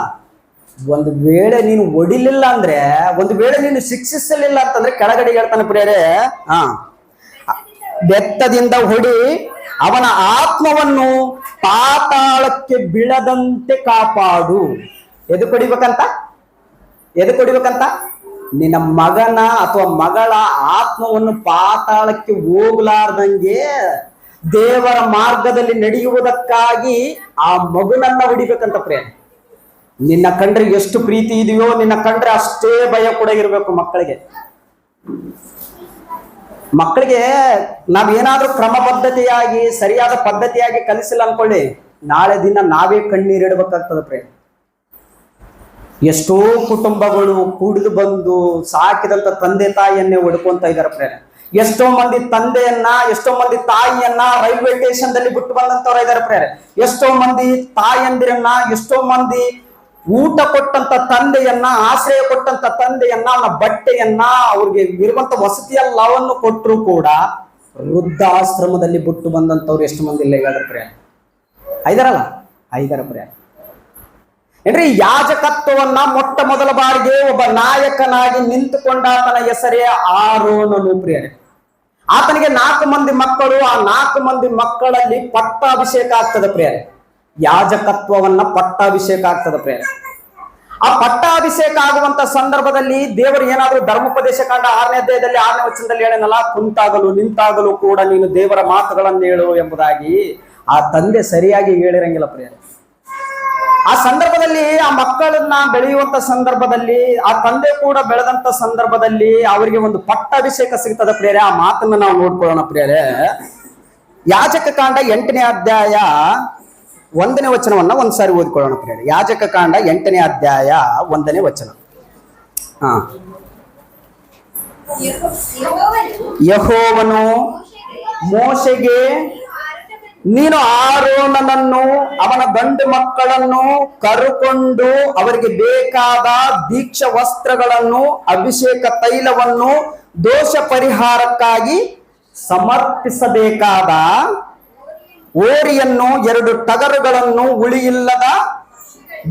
S1: ಒಂದು ವೇಳೆ ನೀನು ಒಡಿಲಿಲ್ಲ ಅಂದ್ರೆ, ಒಂದು ವೇಳೆ ನೀನು ಶಿಕ್ಷಿಸಲಿಲ್ಲ ಅಂತಂದ್ರೆ ಕೆಳಗಡೆ ಹೇಳ್ತಾನೆ ಪ್ರಿಯರೇ, ಬೆತ್ತದಿಂದ ಹೊಡಿ, ಅವನ ಆತ್ಮವನ್ನು ಪಾತಾಳಕ್ಕೆ ಬೀಳದಂತೆ ಕಾಪಾಡು. ಎದು ಕೊಡಿಬೇಕಂತ ನಿನ್ನ ಮಗನ ಅಥವಾ ಮಗಳ ಆತ್ಮವನ್ನು ಪಾತಾಳಕ್ಕೆ ಹೋಗ್ಲಾರ್ದಂಗೆ ದೇವರ ಮಾರ್ಗದಲ್ಲಿ ನಡೆಯುವುದಕ್ಕಾಗಿ ಆ ಮಗುನನ್ನ ಹೊಡಿಬೇಕಂತ ಪ್ರಿಯ. ನಿನ್ನ ಕಂಡ್ರೆ ಎಷ್ಟು ಪ್ರೀತಿ ಇದೆಯೋ, ನಿನ್ನ ಕಂಡ್ರೆ ಅಷ್ಟೇ ಭಯ ಕೂಡ ಇರಬೇಕು ಮಕ್ಕಳಿಗೆ ನಾವೇನಾದ್ರೂ ಕ್ರಮಬದ್ಧತೆಯಾಗಿ ಸರಿಯಾದ ಪದ್ಧತಿಯಾಗಿ ಕಲಿಸಿಲ್ಲ ಅನ್ಕೊಳ್ಳಿ, ನಾಳೆ ದಿನ ನಾವೇ ಕಣ್ಣೀರಿಡಬೇಕಾಗ್ತದೆ ಪ್ರಿಯ. ಎಷ್ಟೋ ಕುಟುಂಬಗಳು ಕುಡಿದು ಬಂದು ಸಾಕಿದಂತ ತಂದೆ ತಾಯಿಯನ್ನೇ ಹೊಡ್ಕೊಂತ ಇದ್ದಾರೆ ಪ್ರಿಯ. ಎಷ್ಟೋ ಮಂದಿ ತಂದೆಯನ್ನ, ಎಷ್ಟೋ ಮಂದಿ ತಾಯಿಯನ್ನ ರೈಲ್ವೆ ಸ್ಟೇಷನ್ ದಲ್ಲಿ ಬಿಟ್ಟು ಬಂದಂತವ್ರ ಇದ್ದಾರೆ ಪ್ರಿಯ. ಎಷ್ಟೋ ಮಂದಿ ತಾಯಂದಿರನ್ನ, ಎಷ್ಟೋ ಮಂದಿ ಊಟ ಕೊಟ್ಟಂತ ತಂದೆಯನ್ನ, ಆಶ್ರಯ ಕೊಟ್ಟಂತ ತಂದೆಯನ್ನ, ಅವನ ಬಟ್ಟೆಯನ್ನ, ಅವ್ರಿಗೆ ಇರುವಂತ ವಸತಿಯೆಲ್ಲವನ್ನು ಕೊಟ್ಟರು ಕೂಡ ವೃದ್ಧಾಶ್ರಮದಲ್ಲಿ ಬಿಟ್ಟು ಬಂದಂತವ್ರು ಎಷ್ಟು ಮಂದಿ ಇಲ್ಲ ಹೇಳಿದ್ರೆ ಪ್ರಿಯ. ಐದರ ಪ್ರಿಯ. ಏನ್ರಿ, ಯಾಜಕತ್ವವನ್ನ ಮೊಟ್ಟ ಮೊದಲ ಬಾರಿಗೆ ಒಬ್ಬ ನಾಯಕನಾಗಿ ನಿಂತುಕೊಂಡಾತನ ಹೆಸರೇ ಆರೋನನು ಪ್ರಿಯರೇ. ಆತನಿಗೆ 4 ಮಂದಿ ಮಕ್ಕಳು. ಆ 4 ಮಂದಿ ಮಕ್ಕಳಲ್ಲಿ ಪಟ್ಟಾಭಿಷೇಕ ಆಗ್ತದೆ ಪ್ರಿಯರೇ. ಯಾಜಕತ್ವವನ್ನ ಪಟ್ಟಾಭಿಷೇಕ ಆಗ್ತದೆ ಪ್ರಿಯರೇ. ಆ ಪಟ್ಟಾಭಿಷೇಕ ಆಗುವಂತ ಸಂದರ್ಭದಲ್ಲಿ ದೇವರು ಏನಾದ್ರೂ ಧರ್ಮೋಪದೇಶ ಕಾಂಡ 6ನೇ ಅಧ್ಯಾಯದಲ್ಲಿ 6ನೇ ವಚನದಲ್ಲಿ ಹೇಳನಲ್ಲ, ಕುಂತಾಗಲು ನಿಂತಾಗಲು ಕೂಡ ನೀನು ದೇವರ ಮಾತುಗಳನ್ನು ಹೇಳು ಎಂಬುದಾಗಿ ಆ ತಂದೆ ಸರಿಯಾಗಿ ಹೇಳಿರಂಗಿಲ್ಲ ಪ್ರಿಯರೇ. ಆ ಸಂದರ್ಭದಲ್ಲಿ ಆ ಮಕ್ಕಳನ್ನ ಬೆಳೆಯುವಂತ ಸಂದರ್ಭದಲ್ಲಿ, ಆ ತಂದೆ ಕೂಡ ಬೆಳೆದಂತ ಸಂದರ್ಭದಲ್ಲಿ ಅವರಿಗೆ ಒಂದು ಪಟ್ಟಾಭಿಷೇಕ ಸಿಗ್ತದೆ ಪ್ರಿಯರೇ. ಆ ಮಾತನ್ನ ನಾವು ನೋಡ್ಕೊಳ್ಳೋಣ ಪ್ರಿಯರೇ. ಯಾಜಕ ಕಾಂಡ 8ನೇ ಅಧ್ಯಾಯ 1ನೇ ವಚನವನ್ನ ಒಂದ್ಸಾರಿ ಓದಿಕೊಳ್ಳೋಣ ಪ್ರಿಯರೇ. ಯಾಜಕ ಕಾಂಡ 8ನೇ ಅಧ್ಯಾಯ 1ನೇ ವಚನ. ಯೆಹೋವನು ಮೋಶೆಗೆ, ನೀನು ಆರೋನನನ್ನು ಅವನ ಗಂಡು ಮಕ್ಕಳನ್ನು ಕರುಕೊಂಡು ಅವರಿಗೆ ಬೇಕಾದ ದೀಕ್ಷಾ ವಸ್ತ್ರಗಳನ್ನು, ಅಭಿಷೇಕ ತೈಲವನ್ನು, ದೋಷ ಪರಿಹಾರಕ್ಕಾಗಿ ಸಮರ್ಪಿಸಬೇಕಾದ ಓರಿಯನ್ನು, 2 ಟಗರುಗಳನ್ನು, ಹುಳಿಯಿಲ್ಲದ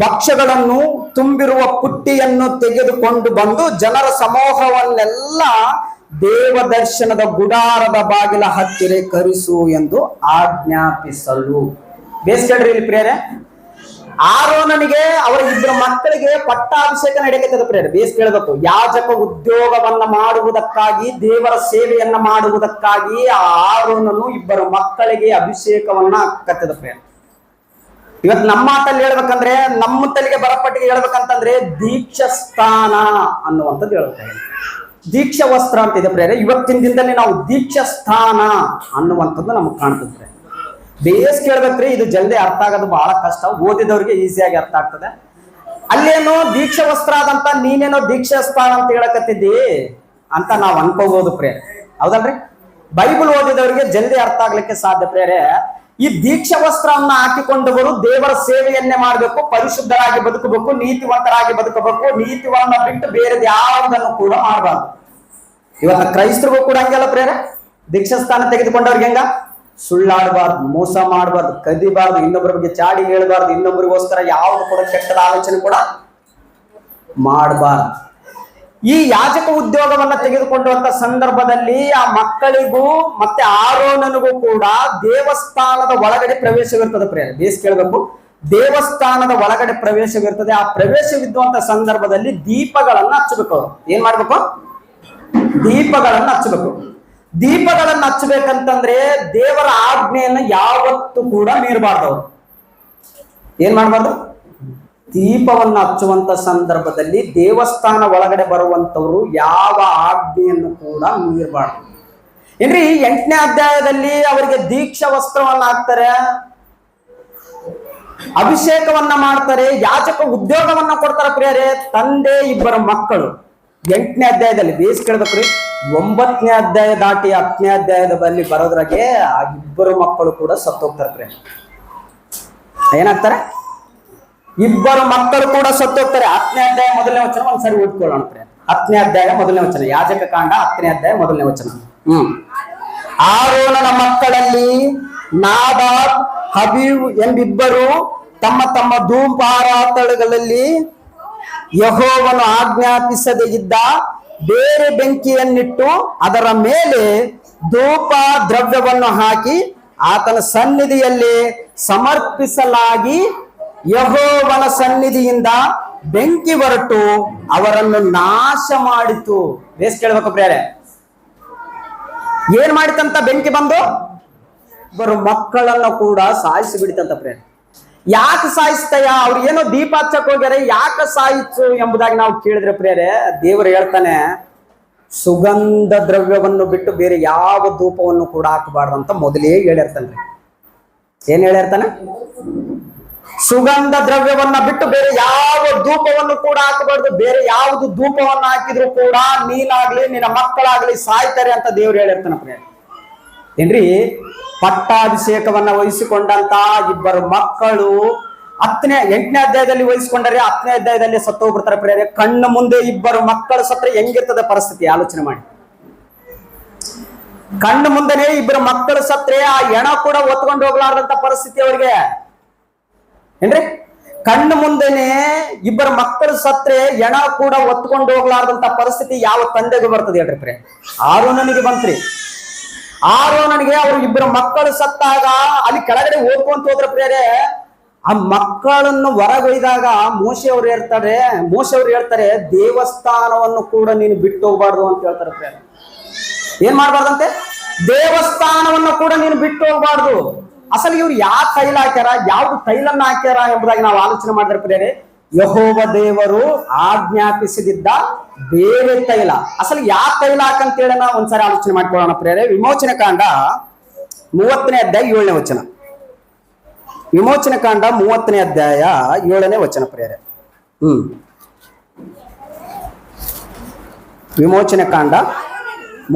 S1: ಭಕ್ಷ್ಯಗಳನ್ನು ತುಂಬಿರುವ ಪುಟ್ಟಿಯನ್ನು ತೆಗೆದುಕೊಂಡು ಬಂದು ಜನರ ಸಮೂಹವನ್ನೆಲ್ಲ ದೇವದರ್ಶನದ ಗುಡಾರದ ಬಾಗಿಲ ಹತ್ತಿರ ಕರೆಸು ಎಂದು ಆಜ್ಞಾಪಿಸಲು. ಬೇಸ್ಕೇಳ್ರಿ ಇಲ್ಲಿ ಪ್ರಿಯರೇ. ಆರೋನನಿಗೆ ಅವರ 2 ಮಕ್ಕಳಿಗೆ ಪಟ್ಟಾಭಿಷೇಕ ನಡೆಯಕತ್ತದ ಪ್ರಿಯರೇ. ಬೇಸ್ ಕೇಳಬೇಕು. ಯಾಜಕ ಉದ್ಯೋಗವನ್ನ ಮಾಡುವುದಕ್ಕಾಗಿ, ದೇವರ ಸೇವೆಯನ್ನ ಮಾಡುವುದಕ್ಕಾಗಿ ಆ ಆರೋನನು 2 ಮಕ್ಕಳಿಗೆ ಅಭಿಷೇಕವನ್ನ ಕತ್ತದ ಪ್ರಿಯರೇ. ಇವತ್ತು ನಮ್ಮ ಮಾತಲ್ಲಿ ಹೇಳ್ಬೇಕಂದ್ರೆ, ನಮ್ಮ ತಲೆಗೆ ಬರಪಟ್ಟಿಗೆ ಹೇಳ್ಬೇಕಂತಂದ್ರೆ ದೀಕ್ಷಾ ಸ್ಥಾನ ಅನ್ನುವಂಥದ್ದು ಹೇಳ್ತಾರೆ. ದೀಕ್ಷಾ ವಸ್ತ್ರ ಅಂತ ಇದೆ ಪ್ರೇರೆ. ಇವತ್ತಿನ ದಿನದಲ್ಲಿ ನಾವು ದೀಕ್ಷಾ ಸ್ಥಾನ ಅನ್ನುವಂಥದ್ದು ನಮಗೆ ಕಾಣ್ತದೆ. ಬೇಸ್ ಕೇಳ್ಬೇಕ್ರಿ, ಇದು ಜಲ್ದಿ ಅರ್ಥ ಆಗೋದು ಬಹಳ ಕಷ್ಟ, ಓದಿದವ್ರಿಗೆ ಈಸಿಯಾಗಿ ಅರ್ಥ ಆಗ್ತದೆ. ಅಲ್ಲೇನೋ ದೀಕ್ಷಾ ವಸ್ತ್ರ ಆದಂತ ನೀನೇನೋ ದೀಕ್ಷಾ ಸ್ಥಾನ ಅಂತ ಹೇಳಕತ್ತಿದ್ದಿ ಅಂತ ನಾವು ಅನ್ಕೋಬಹುದು ಪ್ರೇರೆ, ಹೌದಲ್ರಿ? ಬೈಬಲ್ ಓದಿದವರಿಗೆ ಜಲ್ದಿ ಅರ್ಥ ಆಗ್ಲಿಕ್ಕೆ ಸಾಧ್ಯ ಪ್ರೇರೆ. ಈ ದೀಕ್ಷಾ ವಸ್ತ್ರವನ್ನ ಹಾಕಿಕೊಂಡವರು ದೇವರ ಸೇವೆಯನ್ನೇ ಮಾಡಬೇಕು, ಪರಿಶುದ್ಧರಾಗಿ ಬದುಕಬೇಕು, ನೀತಿವಂತರಾಗಿ ಬದುಕಬೇಕು. ನೀತಿವನ್ನ ಬಿಟ್ಟು ಬೇರೆ ಯಾವುದನ್ನು ಕೂಡ ಮಾಡಬಾರ್ದು. ಇವತ್ತು ಕ್ರೈಸ್ತರಿಗೂ ಕೂಡ ಹಂಗೆಲ್ಲ ಪ್ರೇರೆ. ದೀಕ್ಷಾ ಸ್ಥಾನ ತೆಗೆದುಕೊಂಡವ್ರಿಗೆ ಹೆಂಗ? ಸುಳ್ಳಾಡಬಾರ್ದು, ಮೋಸ ಮಾಡಬಾರ್ದು, ಕದಿಬಾರ್ದು, ಇನ್ನೊಬ್ಬರ ಬಗ್ಗೆ ಚಾಡಿ ಹೇಳಬಾರ್ದು, ಇನ್ನೊಬ್ಬರಿಗೋಸ್ಕರ ಯಾವ್ದು ಕೂಡ ಕೆಟ್ಟದ ಆಲೋಚನೆ ಕೂಡ ಮಾಡಬಾರ್ದು. ಈ ಯಾಜಕ ಉದ್ಯೋಗವನ್ನ ತೆಗೆದುಕೊಂಡಂತ ಸಂದರ್ಭದಲ್ಲಿ ಆ ಮಕ್ಕಳಿಗೂ ಮತ್ತೆ ಆರೋನನಿಗೂ ಕೂಡ ದೇವಸ್ಥಾನದ ಒಳಗಡೆ ಪ್ರವೇಶವಿರ್ತದೆ ಪ್ರೇರೆ. ಬೇಸ್ ಕೇಳಬೇಕು. ದೇವಸ್ಥಾನದ ಒಳಗಡೆ ಪ್ರವೇಶವಿರ್ತದೆ. ಆ ಪ್ರವೇಶವಿದ್ದಂತ ಸಂದರ್ಭದಲ್ಲಿ ದೀಪಗಳನ್ನ ಹಚ್ಚಬೇಕು. ಅವರು ಏನ್ ಮಾಡ್ಬೇಕು? ದೀಪಗಳನ್ನ ಹಚ್ಚಬೇಕು. ದೀಪಗಳನ್ನ ಹಚ್ಚಬೇಕಂತಂದ್ರೆ ದೇವರ ಆಜ್ಞೆಯನ್ನ ಯಾವತ್ತೂ ಕೂಡ ಮೀರಬಾರ್ದು. ಅವರು ಏನ್ ಮಾಡ್ಬಾರ್ದು? ದೀಪವನ್ನು ಹಚ್ಚುವಂತ ಸಂದರ್ಭದಲ್ಲಿ ದೇವಸ್ಥಾನ ಒಳಗಡೆ ಬರುವಂತವರು ಯಾವ ಆಜ್ಞೆಯನ್ನು ಕೂಡ ಮೀರಬಾರ್ದು. ಏನ್ರಿ, 8ನೇ ಅಧ್ಯಾಯದಲ್ಲಿ ಅವರಿಗೆ ದೀಕ್ಷಾ ವಸ್ತ್ರವನ್ನ ಹಾಕ್ತಾರೆ, ಅಭಿಷೇಕವನ್ನ ಮಾಡ್ತಾರೆ, ಯಾಚಕ ಉದ್ಯೋಗವನ್ನ ಕೊಡ್ತಾರೆ ಪ್ರಿಯರೇ. ತಂದೆ 2 ಮಕ್ಕಳು 8ನೇ ಅಧ್ಯಾಯದಲ್ಲಿ ಬೇಸ್ ಕೇಳ್ಬೇಕ್ರಿ. 9ನೇ ಅಧ್ಯಾಯ ದಾಟಿ 10ನೇ ಅಧ್ಯಾಯದಲ್ಲಿ ಬರೋದ್ರಾಗೆ ಆ 2 ಮಕ್ಕಳು ಕೂಡ ಸತ್ತೋಗ್ತಾರೆ ಪ್ರಿಯ. ಏನಾಗ್ತಾರೆ? 2 ಮಕ್ಕಳು ಕೂಡ ಸತ್ತೋಗ್ತಾರೆ. 10ನೇ ಅಧ್ಯಾಯ 1ನೇ ವಚನ ಒಂದ್ಸರಿ ಓದ್ಕೊಳ್ಳೋಣ ಪ್ರಿಯ. 10ನೇ ಅಧ್ಯಾಯ 1ನೇ ವಚನ, ಯಾಜಕ ಕಾಂಡ 10ನೇ ಅಧ್ಯಾಯ 1ನೇ ವಚನ. ಆರೋನನ ಮಕ್ಕಳಲ್ಲಿ ನಾದಾಬ್ ಅಬೀವ್ ಎಂಬಿಬ್ಬರು ತಮ್ಮ ತಮ್ಮ ಧೂಪಾರಾತಗಳಲ್ಲಿ ಯೆಹೋವನು ಆಜ್ಞಾಪಿಸದೇ ಇದ್ದ ಬೇರೆ ಬೆಂಕಿಯನ್ನಿಟ್ಟು ಅದರ ಮೇಲೆ ಧೂಪ ದ್ರವ್ಯವನ್ನು ಹಾಕಿ ಆತನ ಸನ್ನಿಧಿಯಲ್ಲಿ ಸಮರ್ಪಿಸಲಾಗಿ ಯೆಹೋವನ ಸನ್ನಿಧಿಯಿಂದ ಬೆಂಕಿ ಹೊರಟು ಅವರನ್ನು ನಾಶ ಮಾಡಿತು. ಬೇಸ್ ಕೇಳ್ಬೇಕು ಪ್ರಿಯರೇ, ಏನ್ ಮಾಡಿತಂತ ಬೆಂಕಿ ಬಂದು ಇಬ್ಬರು ಮಕ್ಕಳನ್ನು ಕೂಡ ಸಾಯಿಸಿ ಬಿಡಿತಂತ ಪ್ರಿಯರೇ. ಯಾಕೆ ಸಾಯಿಸ್ತಯ್ಯ, ಅವ್ರು ಏನೋ ದೀಪ ಹಚ್ಚಕ್ ಹೋಗ್ಯಾರ, ಯಾಕೆ ಸಾಯಿಸು ಎಂಬುದಾಗಿ ನಾವು ಕೇಳಿದ್ರೆ ಪ್ರಿಯರೇ, ದೇವರು ಹೇಳ್ತಾನೆ ಸುಗಂಧ ದ್ರವ್ಯವನ್ನು ಬಿಟ್ಟು ಬೇರೆ ಯಾವ ಧೂಪವನ್ನು ಕೂಡ ಹಾಕಬಾರ್ದು ಅಂತ ಮೊದಲೇ ಹೇಳಿರ್ತಾನೆ. ಏನ್ ಹೇಳಿರ್ತಾನೆ? ಸುಗಂಧ ದ್ರವ್ಯವನ್ನ ಬಿಟ್ಟು ಬೇರೆ ಯಾವ ಧೂಪವನ್ನು ಕೂಡ ಹಾಕಬಾರ್ದು. ಬೇರೆ ಯಾವುದು ಧೂಪವನ್ನು ಹಾಕಿದ್ರು ಕೂಡ ನೀನಾಗ್ಲಿ ನಿನ್ನ ಮಕ್ಕಳಾಗ್ಲಿ ಸಾಯ್ತಾರೆ ಅಂತ ದೇವ್ರು ಹೇಳಿರ್ತಾನ ಪ್ರಿಯರೇ. ಏನ್ರಿ, ಪಟ್ಟಾಭಿಷೇಕವನ್ನ ವಹಿಸಿಕೊಂಡಂತ ಇಬ್ಬರು ಮಕ್ಕಳು 8ನೇ ಅಧ್ಯಾಯದಲ್ಲಿ ವಹಿಸಿಕೊಂಡರೆ 10ನೇ ಅಧ್ಯಾಯದಲ್ಲಿ ಸತ್ತು ಹೋಗ್ಬಿಡ್ತಾರೆ ಪ್ರಿಯರೇ. ಕಣ್ಣು ಮುಂದೆ ಇಬ್ಬರು ಮಕ್ಕಳು ಸತ್ರೆ ಹೆಂಗಿರ್ತದೆ ಪರಿಸ್ಥಿತಿ ಆಲೋಚನೆ ಮಾಡಿ. ಕಣ್ಣು ಮುಂದೆನೆ ಇಬ್ಬರು ಮಕ್ಕಳು ಸತ್ರೆ ಆ ಹೆಣ ಕೂಡ ಒತ್ಕೊಂಡು ಹೋಗ್ಲಾರ್ದಂತ ಪರಿಸ್ಥಿತಿ ಅವ್ರಿಗೆ. ಏನ್ರಿ, ಕಣ್ಣು ಮುಂದೆನೆ ಇಬ್ಬರು ಮಕ್ಕಳು ಸತ್ರೆ ಹೆಣ ಕೂಡ ಒತ್ಕೊಂಡು ಹೋಗ್ಲಾರ್ದಂತ ಪರಿಸ್ಥಿತಿ ಯಾವ ತಂದೆಗೂ ಬರ್ತದೆ ಹೇಳ್ರಿ ಪ್ರಿಯ? ಆರೋನನಿಗೆ ಬಂತ್ರಿ. ಆರೋನನಿಗೆ ಅವ್ರು ಇಬ್ಬರು ಮಕ್ಕಳು ಸತ್ತಾಗ ಅಲ್ಲಿ ಕೆಳಗಡೆ ಓದ್ಕೊಂತ ಹೋದ್ರ ಪ್ರಿಯರೇ, ಆ ಮಕ್ಕಳನ್ನು ಹೊರಗೊಯ್ದಾಗ ಮೋಶೆ ಅವ್ರು ಹೇಳ್ತಾರೆ ದೇವಸ್ಥಾನವನ್ನು ಕೂಡ ನೀನು ಬಿಟ್ಟು ಹೋಗ್ಬಾರ್ದು ಅಂತ ಹೇಳ್ತಾರೆ ಪ್ರಿಯರೇ. ಏನ್ ಮಾಡ್ಬಾರ್ದಂತೆ? ದೇವಸ್ಥಾನವನ್ನು ಕೂಡ ನೀನು ಬಿಟ್ಟು ಹೋಗ್ಬಾರ್ದು. ಅಸಲು ಇವ್ರು ಯಾವ ತೈಲ ಹಾಕ್ಯಾರ, ಯಾವ್ದು ತೈಲನ್ನ ಹಾಕ್ಯಾರ ಎಂಬುದಾಗಿ ನಾವು ಆಲೋಚನೆ ಮಾಡಿದ್ರೆ ಪ್ರಿಯರೇ, ಯೆಹೋವ ದೇವರು ಆಜ್ಞಾಪಿಸಿದ್ದ ಬೇರೆ ತೈಲ. ಅಸಲು ಯಾವ ತೈಲ ಹಾಕಂತೇಳಿ ನಾವು ಒಂದ್ಸಾರಿ ಆಲೋಚನೆ ಮಾಡ್ಕೊಳ್ಳೋಣ ಪ್ರಿಯರೇ. ವಿಮೋಚನೆ ಕಾಂಡ 30ನೇ ಅಧ್ಯಾಯ 7ನೇ ವಚನ. ವಿಮೋಚನೆ ಕಾಂಡ 30ನೇ ಅಧ್ಯಾಯ 7ನೇ ವಚನ ಪ್ರಿಯರೇ. ವಿಮೋಚನೆ ಕಾಂಡ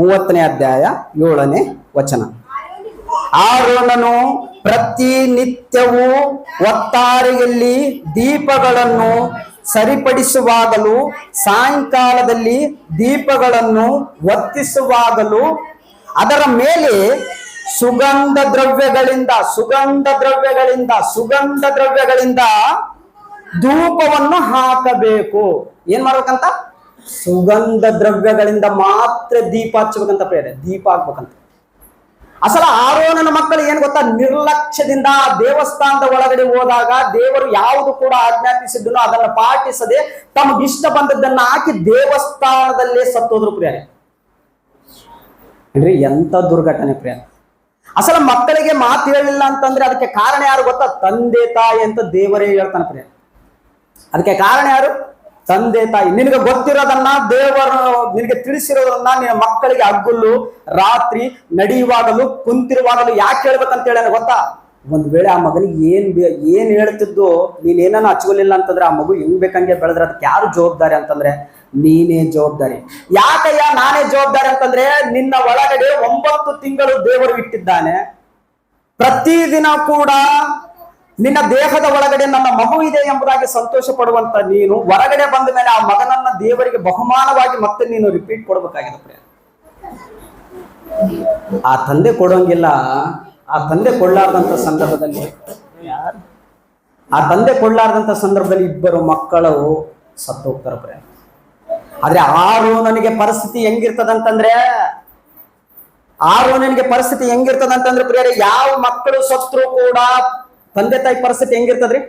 S1: 30ನೇ ಅಧ್ಯಾಯ 7ನೇ ವಚನ. ಆರೋನನು ಪ್ರತಿನಿತ್ಯವೂ ಒತ್ತಾರೆಯಲ್ಲಿ ದೀಪಗಳನ್ನು ಸರಿಪಡಿಸುವಾಗಲೂ ಸಾಯಂಕಾಲದಲ್ಲಿ ದೀಪಗಳನ್ನು ಒತ್ತಿಸುವಾಗಲೂ ಅದರ ಮೇಲೆ ಸುಗಂಧ ದ್ರವ್ಯಗಳಿಂದ ಧೂಪವನ್ನು ಹಾಕಬೇಕು. ಏನ್ ಮಾಡ್ಬೇಕಂತ? ಸುಗಂಧ ದ್ರವ್ಯಗಳಿಂದ ಮಾತ್ರ ದೀಪ ಹಚ್ಚಬೇಕಂತ ಪ್ರಿಯರೇ, ದೀಪ ಹಾಕ್ಬೇಕಂತ. ಅಸಲ ಆರೋನನ ಮಕ್ಕಳು ಏನ್ ಗೊತ್ತಾ, ನಿರ್ಲಕ್ಷ್ಯದಿಂದ ದೇವಸ್ಥಾನದ ಒಳಗಡೆ ಹೋದಾಗ ದೇವರು ಯಾವುದು ಕೂಡ ಆಜ್ಞಾಪಿಸಿದ್ದನೋ ಅದನ್ನು ಪಾಟಿಸದೆ ತಮಗಿಷ್ಟ ಬಂದದ್ದನ್ನ ಹಾಕಿ ದೇವಸ್ಥಾನದಲ್ಲೇ ಸತ್ತೋದ್ರು ಪ್ರಿಯರೇ. ಅಂದ್ರೆ ಎಂತ ದುರ್ಘಟನೆ ಪ್ರಿಯ. ಅಸಲ ಮಕ್ಕಳಿಗೆ ಮಾತು ಹೇಳಿಲ್ಲ ಅಂತಂದ್ರೆ ಅದಕ್ಕೆ ಕಾರಣ ಯಾರು ಗೊತ್ತಾ? ತಂದೆ ತಾಯಿ ಅಂತ ದೇವರೇ ಹೇಳ್ತಾನೆ ಪ್ರಿಯ. ಅದಕ್ಕೆ ಕಾರಣ ಯಾರು? ತಂದೆ ತಾಯಿ. ನಿನಗೆ ಗೊತ್ತಿರೋದನ್ನ ದೇವರು ನಿನಗೆ ತಿಳಿಸಿರೋದನ್ನ ನಿನ್ನ ಮಕ್ಕಳಿಗೆ ಹಗ್ಗುಲು ರಾತ್ರಿ ನಡೆಯುವಾಗಲೂ ಕುಂತಿರುವಾಗಲೂ ಯಾಕೆ ಹೇಳ್ಬೇಕಂತ ಹೇಳ ಗೊತ್ತಾ? ಒಂದ್ ವೇಳೆ ಆ ಮಗನಿಗೆ ಏನ್ ಹೇಳ್ತಿದ್ದು ನೀನೇನ ಹಚ್ಕೊಲಿಲ್ಲ ಅಂತಂದ್ರೆ ಆ ಮಗು ಹೆಂಗ್ ಬೇಕಂಗೆ ಬೆಳೆದ್ರೆ ಅದಕ್ಕೆ ಯಾರು ಜವಾಬ್ದಾರಿ ಅಂತಂದ್ರೆ ನೀನೇ ಜವಾಬ್ದಾರಿ. ಯಾಕಯ್ಯ ನಾನೇ ಜವಾಬ್ದಾರಿ ಅಂತಂದ್ರೆ ನಿನ್ನ ಒಳಗಡೆ 9 ತಿಂಗಳು ದೇವರು ಇಟ್ಟಿದ್ದಾನೆ. ಪ್ರತಿದಿನ ಕೂಡ ನಿನ್ನ ದೇಹದ ಒಳಗಡೆ ನನ್ನ ಮಗು ಇದೆ ಎಂಬುದಾಗಿ ಸಂತೋಷ ಪಡುವಂತ ನೀನು ಹೊರಗಡೆ ಬಂದ ಮೇಲೆ ಆ ಮಗನನ್ನ ದೇವರಿಗೆ ಬಹುಮಾನವಾಗಿ ಮತ್ತೆ ನೀನು ರಿಪೀಟ್ ಕೊಡ್ಬೇಕಾಗಿದೆ ಪ್ರಿಯ. ಆ ತಂದೆ ಕೊಡೋಂಗಿಲ್ಲ. ಆ ತಂದೆ ಕೊಡ್ಲಾರ್ದಂತ ಸಂದರ್ಭದಲ್ಲಿ ಇಬ್ಬರು ಮಕ್ಕಳು ಸತ್ತು ಹೋಗ್ತಾರೆ ಪ್ರಿಯ. ಆದ್ರೆ ಆರೋನನಿಗೆ ಪರಿಸ್ಥಿತಿ ಹೆಂಗಿರ್ತದಂತಂದ್ರೆ ಪ್ರಿಯರೇ, ಯಾವ ಮಕ್ಕಳು ಸತ್ರು ಕೂಡ ತಂದೆ ತಾಯಿ ಪರಿಸ್ಥಿತಿ ಹೆಂಗಿರ್ತದ್ರಿ?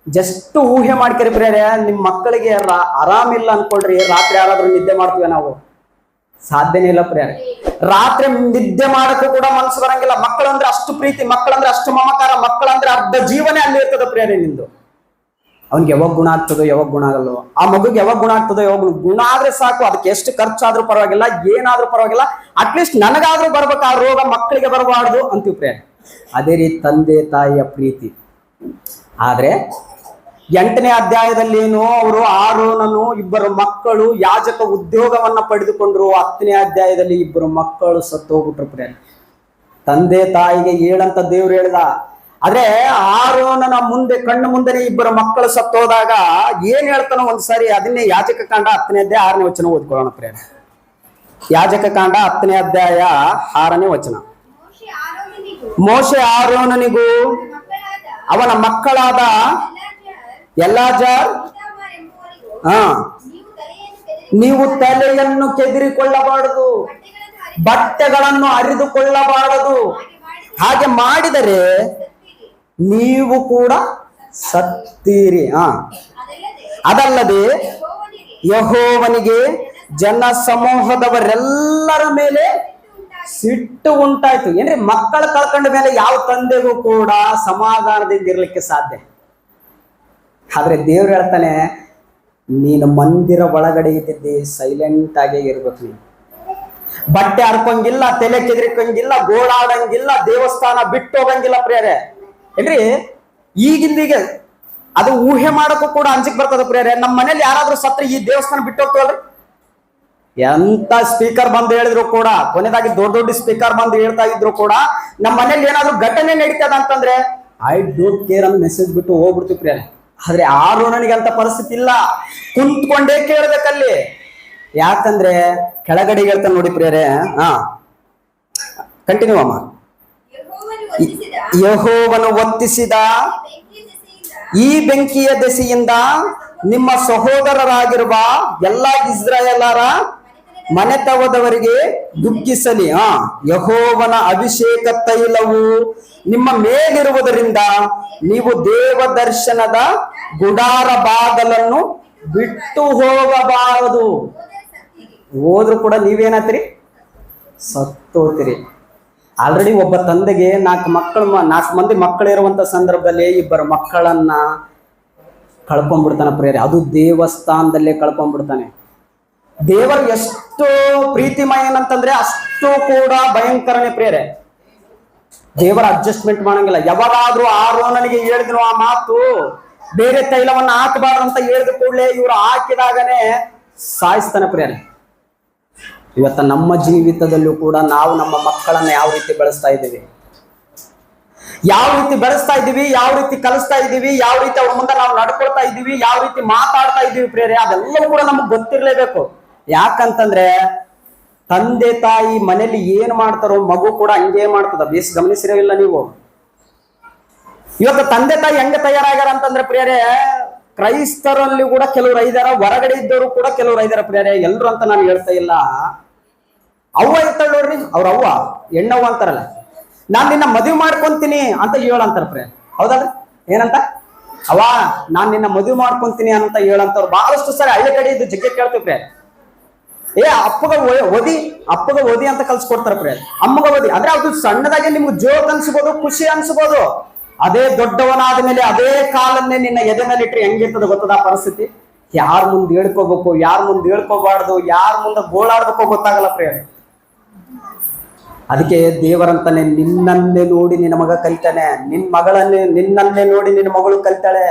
S1: ಜಸ್ಟ್ ಊಹೆ ಮಾಡ್ಕರಿ ಪ್ರಿಯರೇ. ನಿಮ್ ಮಕ್ಕಳಿಗೆ ಆರಾಮಿಲ್ಲ ಅನ್ಕೊಳ್ರಿ, ರಾತ್ರಿ ಯಾರಾದ್ರೂ ನಿದ್ದೆ ಮಾಡ್ತೀವಿ ನಾವು? ಸಾಧ್ಯನೇ ಇಲ್ಲ ಪ್ರಿಯರೇ. ರಾತ್ರಿ ನಿದ್ದೆ ಮಾಡಕ್ಕೂ ಕೂಡ ಮನಸ್ಸು ಬರಂಗಿಲ್ಲ. ಮಕ್ಕಳಂದ್ರೆ ಅಷ್ಟು ಪ್ರೀತಿ, ಮಕ್ಕಳಂದ್ರೆ ಅಷ್ಟು ಮಮಕಾರ, ಮಕ್ಕಳಂದ್ರೆ ಅರ್ಧ ಜೀವನೇ ಅಲ್ಲಿ ಇರ್ತದೆ ಪ್ರಿಯರೇ ನಿಂದು. ಅವ್ನಿಗೆ ಯಾವಾಗ ಗುಣ ಆಗ್ತದೋ ಯಾವಾಗ ಗುಣ ಆಗಲ್ವೋ, ಆ ಮಗುಗೆ ಯಾವಾಗ ಗುಣ ಆಗ್ತದೋ ಯಾವಾಗ ಗುಣ ಆದ್ರೆ ಸಾಕು. ಅದಕ್ಕೆ ಎಷ್ಟು ಖರ್ಚಾದ್ರೂ ಪರವಾಗಿಲ್ಲ, ಏನಾದ್ರೂ ಪರವಾಗಿಲ್ಲ, ಅಟ್ಲೀಸ್ಟ್ ನನಗಾದ್ರೂ ಬರ್ಬೇಕು, ಆ ರೋಗ ಮಕ್ಕಳಿಗೆ ಬರಬಾರ್ದು ಅಂತೀವಿ ಪ್ರಿಯರೇ. ಅದೇ ರೀತಿ ತಂದೆ ತಾಯಿಯ ಪ್ರೀತಿ. ಆದ್ರೆ 8ನೇ ಅಧ್ಯಾಯದಲ್ಲಿ ಏನು, ಅವರು ಆರೋನನು ಇಬ್ಬರು ಮಕ್ಕಳು ಯಾಜಕ ಉದ್ಯೋಗವನ್ನ ಪಡೆದುಕೊಂಡ್ರು. 10ನೇ ಅಧ್ಯಾಯದಲ್ಲಿ ಇಬ್ಬರು ಮಕ್ಕಳು ಸತ್ತು ಹೋಗ್ಬಿಟ್ರು ಪ್ರಿಯ. ತಂದೆ ತಾಯಿಗೆ ಹೇಳಂತ ದೇವ್ರು ಹೇಳ್ದ. ಆದ್ರೆ ಆರೋನನ ಮುಂದೆ ಕಣ್ಣು ಮುಂದೆನೆ ಇಬ್ಬರು ಮಕ್ಕಳು ಸತ್ತೋದಾಗ ಏನ್ ಹೇಳ್ತಾನೋ ಒಂದ್ಸಾರಿ ಅದನ್ನೇ ಯಾಜಕ ಕಾಂಡ 10ನೇ ಅಧ್ಯಾಯ 6ನೇ ವಚನ ಓದ್ಕೊಳ್ಳೋಣ ಪ್ರಿಯ. ಯಾಜಕ ಕಾಂಡ 10ನೇ ಅಧ್ಯಾಯ 6ನೇ ವಚನ. ಮೋಶೆ ಆರೋನನಿಗೂ ಅವನ ಮಕ್ಕಳಾದ ಎಲ್ಲಾಜಾರ್ ನೀವು ತಲೆಯನ್ನು ಕೆದರಿಕೊಳ್ಳಬಾರದು, ಬಟ್ಟೆಗಳನ್ನು ಹರಿದುಕೊಳ್ಳಬಾರದು. ಹಾಗೆ ಮಾಡಿದರೆ ನೀವು ಕೂಡ ಸತ್ತೀರಿ. ಅದಲ್ಲದೆ ಯೆಹೋವನಿಗೆ ಜನ ಸಮೂಹದವರೆಲ್ಲರ ಮೇಲೆ ಸಿಟ್ಟು ಉಂಟಾಯ್ತು. ಏನ್ರಿ, ಮಕ್ಕಳು ಕಳ್ಕೊಂಡ ಮೇಲೆ ಯಾವ ತಂದೆಗೂ ಕೂಡ ಸಮಾಧಾನದಿಂದ ಇರ್ಲಿಕ್ಕೆ ಸಾಧ್ಯ. ಆದ್ರೆ ದೇವ್ರು ಹೇಳ್ತಾನೆ, ನೀನು ಮಂದಿರ ಒಳಗಡೆ ಇದ್ದಿದ್ದೆ ಸೈಲೆಂಟ್ ಆಗೇ ಇರ್ಬೇಕು. ನೀನು ಬಟ್ಟೆ ಹರ್ಕೊಂಗಿಲ್ಲ, ತಲೆ ಕೆದರಿಕೊಂಗಿಲ್ಲ, ಗೋಳಾಡಂಗಿಲ್ಲ, ದೇವಸ್ಥಾನ ಬಿಟ್ಟು ಹೋಗಂಗಿಲ್ಲ ಪ್ರಿಯರೇ. ಏನ್ರಿ, ಈಗಿಂದೀಗ ಅದು ಊಹೆ ಮಾಡಕ್ಕೂ ಕೂಡ ಅಂಜಿಕ್ ಬರ್ತದ ಪ್ರಿಯರೇ. ನಮ್ಮ ಮನೇಲಿ ಯಾರಾದ್ರೂ ಸತ್ರ ಈ ದೇವಸ್ಥಾನ ಬಿಟ್ಟು ಹೋಗ್ತವಲ್ರಿ, ಎಂತ ಸ್ಪೀಕರ್ ಬಂದು ಹೇಳಿದ್ರು ಕೂಡ, ಕೊನೆದಾಗಿ ದೊಡ್ಡ ದೊಡ್ಡ ಸ್ಪೀಕರ್ ಬಂದು ಹೇಳ್ತಾ ಇದ್ರು ಕೂಡ, ನಮ್ಮ ಮನೇಲಿ ಏನಾದ್ರು ಘಟನೆ ನಡೀತದ ಅಂತಂದ್ರೆ ಐ ಡೋಂಟ್ ಕೇರ್ ಅಂತ ಮೆಸೇಜ್ ಬಿಟ್ಟು ಹೋಗ್ಬಿಡ್ತೀವಿ ಪ್ರಿಯರೇ. ಆದ್ರೆ ಆರೋನನಿಗೆ ಅಂತ ಪರಿಸ್ಥಿತಿ ಇಲ್ಲ, ಕುಂತ್ಕೊಂಡೇ ಕೇಳ್ಬೇಕಲ್ಲಿ. ಯಾಕಂದ್ರೆ ಕೆಳಗಡೆ ಹೇಳ್ತಾನೆ ನೋಡಿ ಪ್ರಿಯರೇ. ಕಂಟಿನ್ಯೂ ಅಮ್ಮ. ಯೆಹೋವನು ಒತ್ತಿಸಿದ ಈ ಬೆಂಕಿಯ ದೆಸೆಯಿಂದ ನಿಮ್ಮ ಸಹೋದರರಾಗಿರುವ ಎಲ್ಲಾ ಇಸ್ರಾಯೇಲರ ಮನೆತವದವರಿಗೆ ದುಃಖಿಸಲಿ. ಯೆಹೋವನ ಅಭಿಷೇಕ ತೈಲವು ನಿಮ್ಮ ಮೇಲಿರುವುದರಿಂದ ನೀವು ದೇವ ದರ್ಶನದ ಗುಡಾರ ಬಾಗಲನ್ನು ಬಿಟ್ಟು ಹೋಗಬಾರದು. ಹೋದ್ರು ಕೂಡ ನೀವೇನಾಗ್ತೀರಿ? ಸತ್ತೋಗ್ತೀರಿ. ಆಲ್ರೆಡಿ ಒಬ್ಬ ತಂದೆಗೆ 4 ಮಂದಿ ಮಕ್ಕಳಿರುವಂತ ಸಂದರ್ಭದಲ್ಲಿ ಇಬ್ಬರು ಮಕ್ಕಳನ್ನ ಕಳ್ಕೊಂಡ್ಬಿಡ್ತಾನೆ ಪ್ರಿಯರೇ. ಅದು ದೇವಸ್ಥಾನದಲ್ಲೇ ಕಳ್ಕೊಂಡ್ಬಿಡ್ತಾನೆ. ದೇವರು ಎಷ್ಟು ಪ್ರೀತಿಮಯನಂತಂದ್ರೆ ಅಷ್ಟು ಕೂಡ ಭಯಂಕರನೇ ಪ್ರಿಯರೇ. ದೇವರ ಅಡ್ಜಸ್ಟ್ಮೆಂಟ್ ಮಾಡಂಗಿಲ್ಲ. ಯಾವಾಗಾದ್ರೂ ಆರೋನನಿಗೆ ಹೇಳಿದ್ರು ಆ ಮಾತು, ಬೇರೆ ತೈಲವನ್ನ ಹಾಕಬಾರ್ದು ಅಂತ ಹೇಳಿದ ಕೂಡಲೇ ಇವರು ಹಾಕಿದಾಗನೇ ಸಾಯಿಸ್ತಾನೆ ಪ್ರಿಯರೇ. ಇವತ್ತ ನಮ್ಮ ಜೀವಿತದಲ್ಲೂ ಕೂಡ ನಾವು ನಮ್ಮ ಮಕ್ಕಳನ್ನ ಯಾವ ರೀತಿ ಬೆಳೆಸ್ತಾ ಇದ್ದೀವಿ, ಯಾವ ರೀತಿ ಬೆಳೆಸ್ತಾ ಇದ್ದೀವಿ, ಯಾವ ರೀತಿ ಕಲಿಸ್ತಾ ಇದ್ದೀವಿ, ಯಾವ ರೀತಿ ಅವ್ರ ಮುಂದೆ ನಾವು ನಡ್ಕೊಳ್ತಾ ಇದ್ದೀವಿ, ಯಾವ ರೀತಿ ಮಾತಾಡ್ತಾ ಇದ್ದೀವಿ ಪ್ರಿಯರೇ, ಅದೆಲ್ಲವೂ ಕೂಡ ನಮ್ಗೆ ಗೊತ್ತಿರ್ಲೇಬೇಕು. ಯಾಕಂತಂದ್ರೆ ತಂದೆ ತಾಯಿ ಮನೇಲಿ ಏನ್ ಮಾಡ್ತಾರೋ ಮಗು ಕೂಡ ಹಂಗೆ ಮಾಡ್ತದ. ಬೇಸ್ ಗಮನಿಸಿರವಿಲ್ಲ ನೀವು? ಇವತ್ತು ತಂದೆ ತಾಯಿ ಹೆಂಗ ತಯಾರಾಗ್ಯಾರ ಅಂತಂದ್ರೆ ಪ್ರಿಯರೇ, ಕ್ರೈಸ್ತರಲ್ಲಿ ಕೂಡ ಕೆಲವರು ಐದಾರ, ಹೊರಗಡೆ ಇದ್ದವರು ಕೂಡ ಕೆಲವರು ಐದಾರ ಪ್ರಿಯರೇ. ಎಲ್ರು ಅಂತ ನಾನು ಹೇಳ್ತಾ ಇಲ್ಲ. ಅವ್ವ ಇರ್ತಾಳ ನೋಡ್ರಿ, ಅವ್ರ ಅವ್ವ ಹೆಣ್ಣವ್ವ ಅಂತಾರಲ್ಲ, ನಾನ್ ನಿನ್ನ ಮದುವೆ ಮಾಡ್ಕೊಂತೀನಿ ಅಂತ ಹೇಳಂತಾರ ಪ್ರಿಯ. ಹೌದಲ್ರಿ? ಏನಂತ? ಅವ್ವ ನಾನ್ ನಿನ್ನ ಮದುವೆ ಮಾಡ್ಕೊಂತೀನಿ ಅಂತ ಹೇಳಂತವ್ರು ಬಹಳಷ್ಟು ಸರಿ ಹಳ್ಳಿ ಕಡೆ ಇದ್ದು ಜಗ್ಗೆ ಕೇಳ್ತೀವಿ ಪ್ರಿಯ. ಅಪ್ಪಗ ಓದಿ ಅಂತ ಕಲ್ಸ್ಕೊಡ್ತಾರ ಪ್ರಿಯ. ಅಮ್ಮಗ ಓದಿ ಅಂದ್ರೆ ಅದು ಸಣ್ಣದಾಗಿ ನಿಮ್ಗೆ ಜೋಕ್ ಅನ್ಸ್ಬೋದು, ಖುಷಿ ಅನ್ಸ್ಬೋದು. ಅದೇ ದೊಡ್ಡವನಾದ ಮೇಲೆ ಅದೇ ಕಾಲನ್ನೇ ನಿನ್ನ ಎದೆ ಮೇಲೆ ಇಟ್ರೆ ಹೆಂಗಿರ್ತದ ಗೊತ್ತದ ಪರಿಸ್ಥಿತಿ. ಯಾರ ಮುಂದೆ ಹೇಳ್ಕೋಬೇಕು, ಯಾರ ಮುಂದೆ ಹೇಳ್ಕೋಬಾರ್ದು, ಯಾರ ಮುಂದೆ ಗೋಳಾಡ್ಬೇಕೋ ಗೊತ್ತಾಗಲ್ಲ ಪ್ರಿಯ. ಅದಕ್ಕೆ ದೇವರಂತಾನೆ, ನಿನ್ನನ್ನೇ ನೋಡಿ ನಿನ್ನ ಮಗ ಕಲಿತಾನೆ, ನಿನ್ನನ್ನೇ ನೋಡಿ ನಿನ್ನ ಮಗಳು ಕಲಿತಾಳೆ.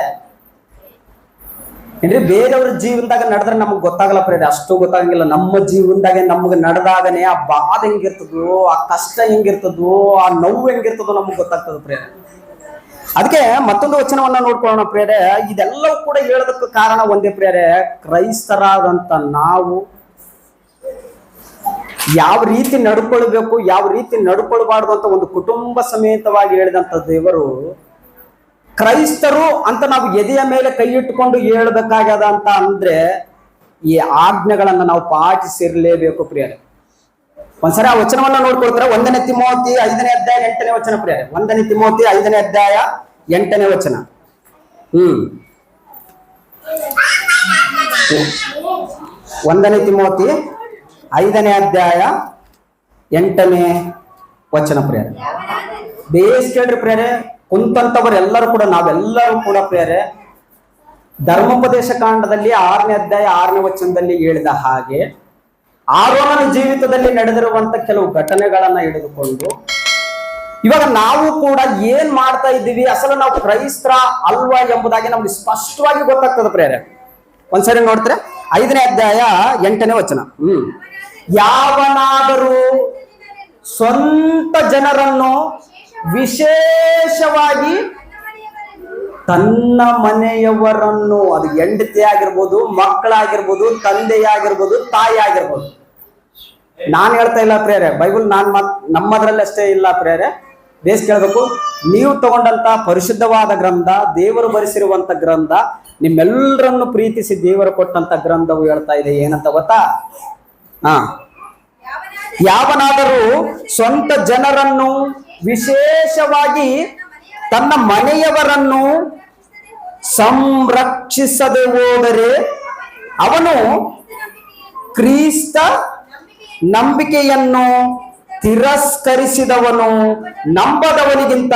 S1: ಏನ್ರಿ, ಬೇರೆಯವ್ರ ಜೀವನದಾಗ ನಡೆದ್ರೆ ನಮಗ್ ಗೊತ್ತಾಗಲ್ಲ ಪ್ರಿಯ, ಅಷ್ಟು ಗೊತ್ತಾಗಂಗಿಲ್ಲ. ನಮ್ಮ ಜೀವನದಾಗೆ ನಮ್ಗೆ ನಡೆದಾಗನೆ ಆ ಬಾಧ ಹೆಂಗಿರ್ತದೋ, ಆ ಕಷ್ಟ ಹೆಂಗಿರ್ತದೋ, ಆ ನೋವು ಹೆಂಗಿರ್ತದೋ ನಮಗ್ ಗೊತ್ತಾಗ್ತದ ಪ್ರಿಯ. ಅದಕ್ಕೆ ಮತ್ತೊಂದು ವಚನವನ್ನ ನೋಡ್ಕೊಳ್ಳೋಣ ಪ್ರಿಯರೇ. ಇದೆಲ್ಲವೂ ಕೂಡ ಹೇಳೋದಕ್ಕೆ ಕಾರಣ ಒಂದೇ ಪ್ರಿಯರೇ, ಕ್ರೈಸ್ತರಾದಂತ ನಾವು ಯಾವ ರೀತಿ ನಡ್ಕೊಳ್ಬೇಕು, ಯಾವ ರೀತಿ ನಡ್ಕೊಳ್ಬಾರ್ದು ಅಂತ ಒಂದು ಕುಟುಂಬ ಸಮೇತವಾಗಿ ಹೇಳಿದಂತ ದೇವರು, ಕ್ರೈಸ್ತರು ಅಂತ ನಾವು ಎದೆಯ ಮೇಲೆ ಕೈ ಇಟ್ಟುಕೊಂಡು ಹೇಳ್ಬೇಕಾಗ್ಯದ ಅಂತ ಅಂದ್ರೆ ಈ ಆಜ್ಞೆಗಳನ್ನ ನಾವು ಪಾಟಿಸಿರ್ಲೇಬೇಕು ಪ್ರಿಯರೇ. ಒಂದ್ಸರಿ ಆ ವಚನವನ್ನ ನೋಡ್ಕೊಳ್ತಾರೆ. 1ನೇ ತಿಮೋಥಿ 5ನೇ ಅಧ್ಯಾಯ 8ನೇ ವಚನ ಪ್ರಿಯರೇ. 1ನೇ ತಿಮೋಥಿ 5ನೇ ಅಧ್ಯಾಯ 8ನೇ ವಚನ. 1ನೇ ತಿಮೋಥಿ 5ನೇ ಅಧ್ಯಾಯ 8ನೇ ವಚನ ಪ್ರಿಯರೇ. ಬೇಸ್ ಕೇಳ್ರಿ ಪ್ರಿಯರೇ. ಕುಂತಂತವರು ಎಲ್ಲರೂ ಕೂಡ, ನಾವೆಲ್ಲರೂ ಕೂಡ ಪ್ರಿಯರೇ, ಧರ್ಮೋಪದೇಶ ಕಾಂಡದಲ್ಲಿ 6ನೇ ಅಧ್ಯಾಯ 6ನೇ ವಚನದಲ್ಲಿ ಹೇಳಿದ ಹಾಗೆ ಆರೋನನ ಜೀವಿತದಲ್ಲಿ ನಡೆದಿರುವಂತ ಕೆಲವು ಘಟನೆಗಳನ್ನ ಹಿಡಿದುಕೊಂಡು ಇವಾಗ ನಾವು ಕೂಡ ಏನ್ ಮಾಡ್ತಾ ಇದ್ದೀವಿ, ಅಸಲು ನಾವು ಕ್ರೈಸ್ತರ ಅಲ್ವಾ ಎಂಬುದಾಗಿ ನಮ್ಗೆ ಸ್ಪಷ್ಟವಾಗಿ ಗೊತ್ತಾಗ್ತದೆ ಪ್ರಿಯರೇ. ಒಂದ್ಸರಿ ನೋಡ್ತಾರೆ 5ನೇ ಅಧ್ಯಾಯ 8ನೇ ವಚನ. ಯಾವನಾದರೂ ಸ್ವಂತ ಜನರನ್ನು ವಿಶೇಷವಾಗಿ ತನ್ನ ಮನೆಯವರನ್ನು, ಅದು ಹೆಂಡತಿ ಆಗಿರ್ಬೋದು, ಮಕ್ಕಳಾಗಿರ್ಬೋದು, ತಂದೆಯಾಗಿರ್ಬೋದು, ತಾಯಿ ಆಗಿರ್ಬೋದು, ನಾನು ಹೇಳ್ತಾ ಇಲ್ಲ ಪ್ರೇರೆ, ಬೈಬಲ್ ನಮ್ಮದ್ರಲ್ಲಿ ಅಷ್ಟೇ ಇಲ್ಲ ಪ್ರೇರೆ. ಬೇಸ್ ಕೇಳಬೇಕು, ನೀವು ತಗೊಂಡಂತ ಪರಿಶುದ್ಧವಾದ ಗ್ರಂಥ, ದೇವರು ಬರೆಸಿರುವಂತ ಗ್ರಂಥ, ನಿಮ್ಮೆಲ್ಲರನ್ನು ಪ್ರೀತಿಸಿ ದೇವರು ಕೊಟ್ಟಂತ ಗ್ರಂಥವು ಹೇಳ್ತಾ ಇದೆ ಏನಂತ ಗೊತ್ತಾ? ಯಾವನಾದರೂ ಸ್ವಂತ ಜನರನ್ನು, ವಿಶೇಷವಾಗಿ ತನ್ನ ಮನೆಯವರನ್ನು ಸಂರಕ್ಷಿಸದೆ ಹೋದರೆ ಅವನು ಕ್ರಿಸ್ತ ನಂಬಿಕೆಯನ್ನು ತಿರಸ್ಕರಿಸಿದವನು, ನಂಬದವನಿಗಿಂತ